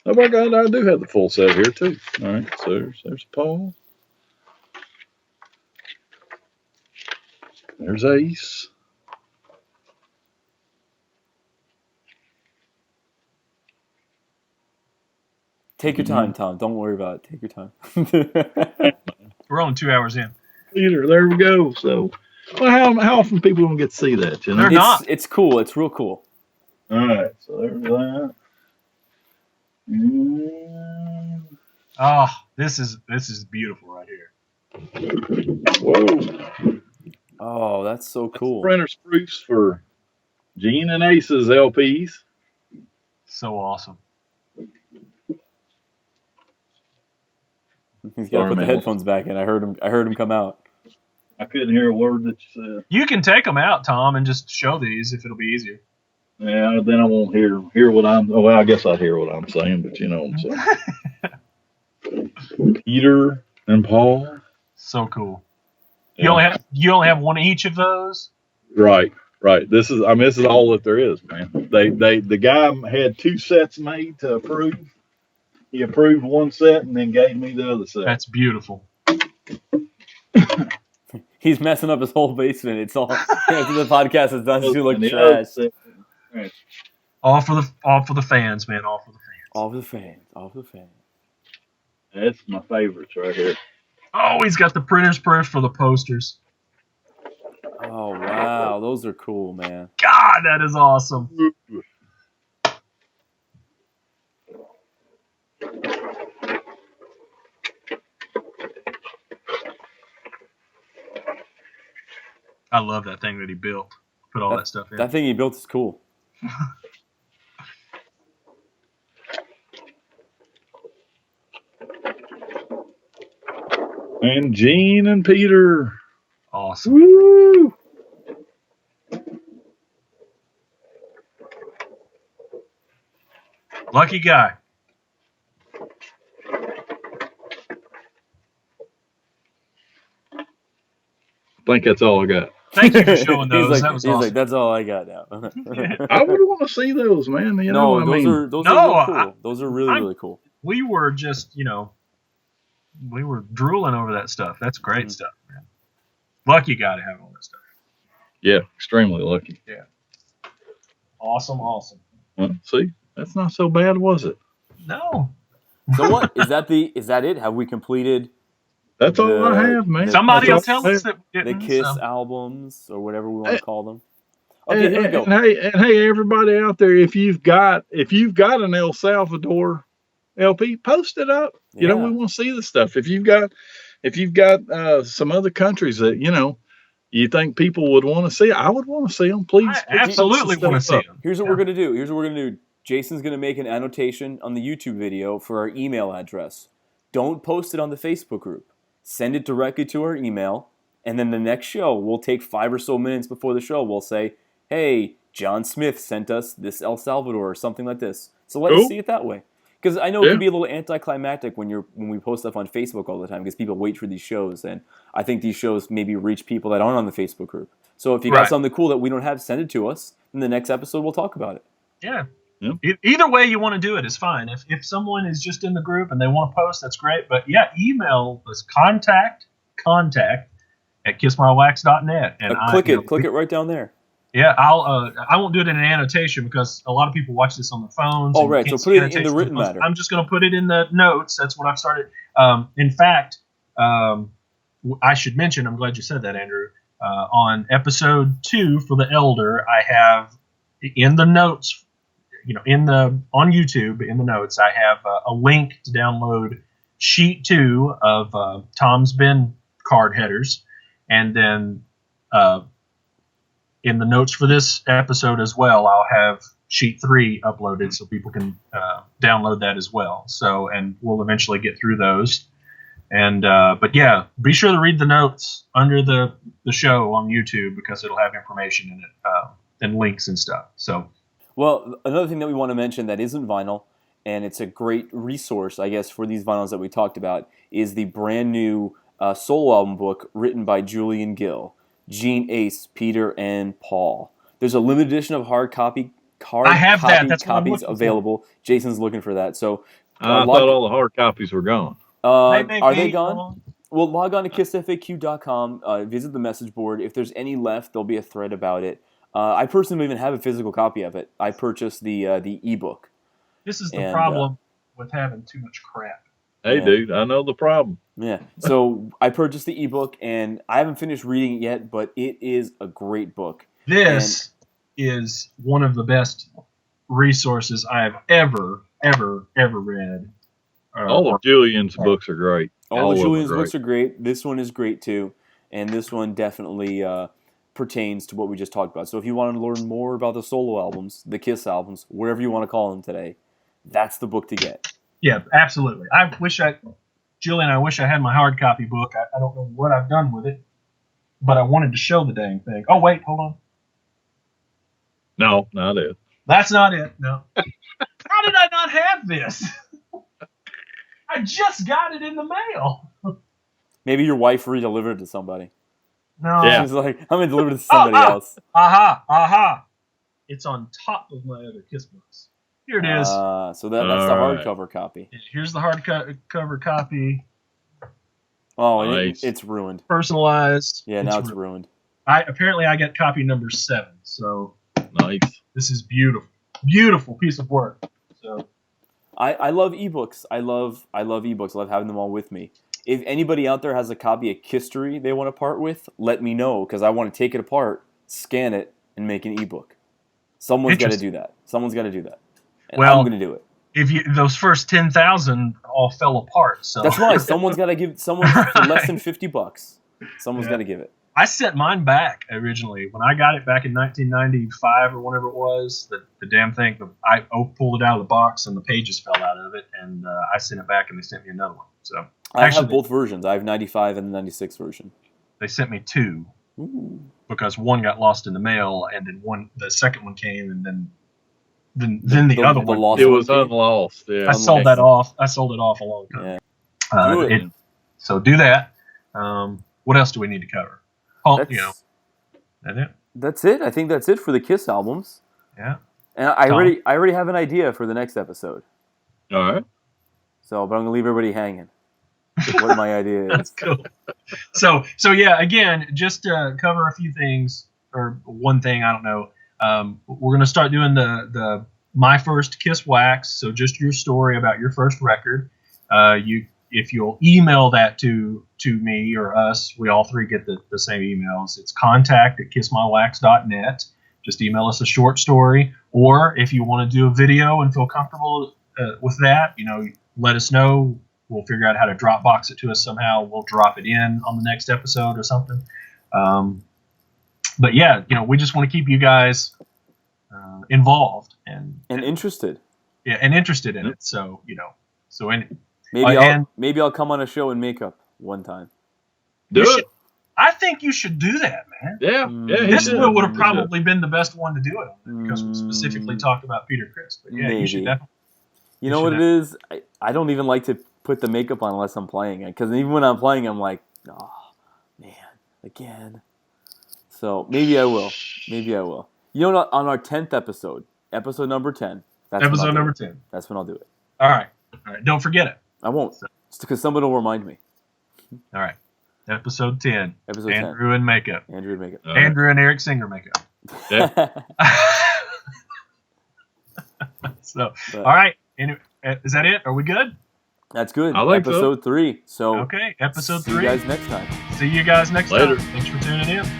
oh my God, I do have the full set here too. All right, so there's Paul. There's Ace. take your time, Tom. Don't worry about it. Take your time. We're only 2 hours in. Peter, there we go. So, well, how often people don't get to see that? You know, They're not. It's cool. It's real cool. All right, so there's that. Oh, this is beautiful right here. Whoa. Oh, that's so cool. Printer's proofs for Gene and Ace's LPs. So awesome. He's got to put the headphones back in. I heard him come out. I couldn't hear a word that you said. You can take them out, Tom, and just show these if it'll be easier. Yeah, then I won't hear what I'm. Oh, well, I guess I hear what I'm saying, but you know what I'm saying. Peter and Paul. So cool. Yeah. You only have one each of those. Right. This is all that there is, man. The guy had 2 sets made to approve. He approved one set and then gave me the other set. That's beautiful. He's messing up his whole basement. It's all after the podcast is done. It's gonna look And the trash. other set- right. All for the fans, man. All for the fans. All for the fans. All for the fans. That's my favorites right here. Oh, he's got the printer's proof for the posters. Oh wow, those are cool, man. God, that is awesome. I love that thing that he built. Put all that stuff in. That thing he built is cool. And Gene and Peter. Awesome. Woo! Lucky guy. I think that's all I got. Thank you for showing those. He's That was like, awesome. that's all I got now. I would want to see those, man. You know, No, those are real cool. Those are really cool. We were just, we were drooling over that stuff. That's great stuff, man. Lucky guy to have all that stuff. Yeah, extremely lucky. Yeah. Awesome. Well, see, that's not so bad, was it? No. So what is that? Is that it? Have we completed? That's all I have, man. Somebody That's will all tell I us that we The didn't. Kiss so. albums or whatever we want to call them. Okay, here we go. And hey, everybody out there, if you've got an El Salvador LP, post it up. You know, we want to see the stuff. If you've got some other countries that you think people would want to see, I would want to see them. Please, I absolutely want to see them. Here's what we're gonna do. Jason's gonna make an annotation on the YouTube video for our email address. Don't post it on the Facebook group. Send it directly to our email, and then the next show, we'll take 5 or so minutes before the show. We'll say, "Hey, John Smith sent us this El Salvador or something like this." So let us see it that way. Because I know it can be a little anticlimactic when we post stuff on Facebook all the time because people wait for these shows, and I think these shows maybe reach people that aren't on the Facebook group. So if you got something cool that we don't have, send it to us. In the next episode, we'll talk about it. Yeah. Either way you want to do it is fine. If someone is just in the group and they want to post, that's great. But yeah, email us contact at kissmywax.net. And click it right down there. Yeah, I won't do it in an annotation because a lot of people watch this on their phones. Oh, right. So put it in the written matter. I'm just going to put it in the notes. That's what I've started. In fact, I should mention, I'm glad you said that, Andrew. On episode 2 for the Elder, I have in the notes, on YouTube, in the notes, I have a link to download sheet 2 of Tom's bin card headers. And then in the notes for this episode as well, I'll have sheet 3 uploaded so people can download that as well. So, and we'll eventually get through those. And but yeah, be sure to read the notes under the show on YouTube because it'll have information in it and links and stuff. So, well, another thing that we want to mention that isn't vinyl, and it's a great resource, I guess, for these vinyls that we talked about, is the brand new solo album book written by Julian Gill. Gene, Ace, Peter, and Paul. There's a limited edition of hard copy copies available. Jason's looking for that. So I thought all the hard copies were gone. Are they gone? Well, log on to kissfaq.com, visit the message board. If there's any left, there'll be a thread about it. I personally don't even have a physical copy of it. I purchased the ebook. This is the problem with having too much crap. Hey, dude, I know the problem. Yeah, so I purchased the ebook, and I haven't finished reading it yet, but it is a great book. This is one of the best resources I have ever read. All of Julian's books are great. All of Julian's books are great. This one is great, too, and this one definitely pertains to what we just talked about. So if you want to learn more about the solo albums, the Kiss albums, whatever you want to call them today, that's the book to get. Yeah, absolutely. Julian, I wish I had my hard copy book. I don't know what I've done with it, but I wanted to show the dang thing. Oh, wait, hold on. No, not it. That's not it, no. How did I not have this? I just got it in the mail. Maybe your wife redelivered it to somebody. No. Yeah. She's like, I'm going to deliver it to somebody else. Aha. It's on top of my other Kiss books. Here it is. So that's the hardcover copy. Here's the hardcover copy. Oh, nice. It's ruined. Personalized. Yeah, now it's ruined. I got copy number 7. So nice. This is beautiful piece of work. So I love ebooks. I love ebooks. I love having them all with me. If anybody out there has a copy of History they want to part with, let me know because I want to take it apart, scan it, and make an ebook. Someone's got to do that. And I'm going to do it. Those first 10,000 all fell apart. So that's right. Someone's got to give someone for less than $50. Someone's got to give it. I sent mine back originally when I got it back in 1995 or whenever it was. The damn thing, I pulled it out of the box and the pages fell out of it, and I sent it back and they sent me another one. So I have both versions. I have 95 and the 96 version. They sent me 2 Ooh. because one got lost in the mail, and then the second one came, and then the other one. It was unlost. Yeah. I sold that off. I sold it off a long time. Yeah. So do that. What else do we need to cover? That's it. That's it. I think that's it for the Kiss albums. Yeah. And I already have an idea for the next episode. All right. So, but I'm gonna leave everybody hanging. What my idea is. That's cool. So yeah. Again, just to cover a few things or one thing. I don't know. We're gonna start doing the My First Kiss Wax. So just your story about your first record. If you'll email that to me or us, we all three get the same emails. It's contact@kissmywax.net. Just email us a short story, or if you want to do a video and feel comfortable with that, let us know. We'll figure out how to Dropbox it to us somehow. We'll drop it in on the next episode or something. But yeah, we just want to keep you guys involved and interested. Yeah, and interested in it. So Maybe I'll come on a show in makeup one time. Do it. I think you should do that, man. Yeah. This would have probably been the best one to do it on because we specifically talked about Peter Criss. But yeah, you should definitely. You know what it is? I don't even like to put the makeup on unless I'm playing it. Because even when I'm playing, I'm like, oh, man, again. So maybe I will. Maybe I will. You know, on our 10th episode number 10. Episode number 10. That's when I'll do it. All right. Don't forget it. I won't. Just because somebody will remind me. All right. Episode 10. Episode Andrew 10. and makeup. Andrew and makeup. Andrew and Eric Singer makeup. Yeah. So, all right. Is that it? Are we good? That's good. I like episode 3. So okay, episode 3. See you guys next time. See you guys next Later. time. Thanks for tuning in.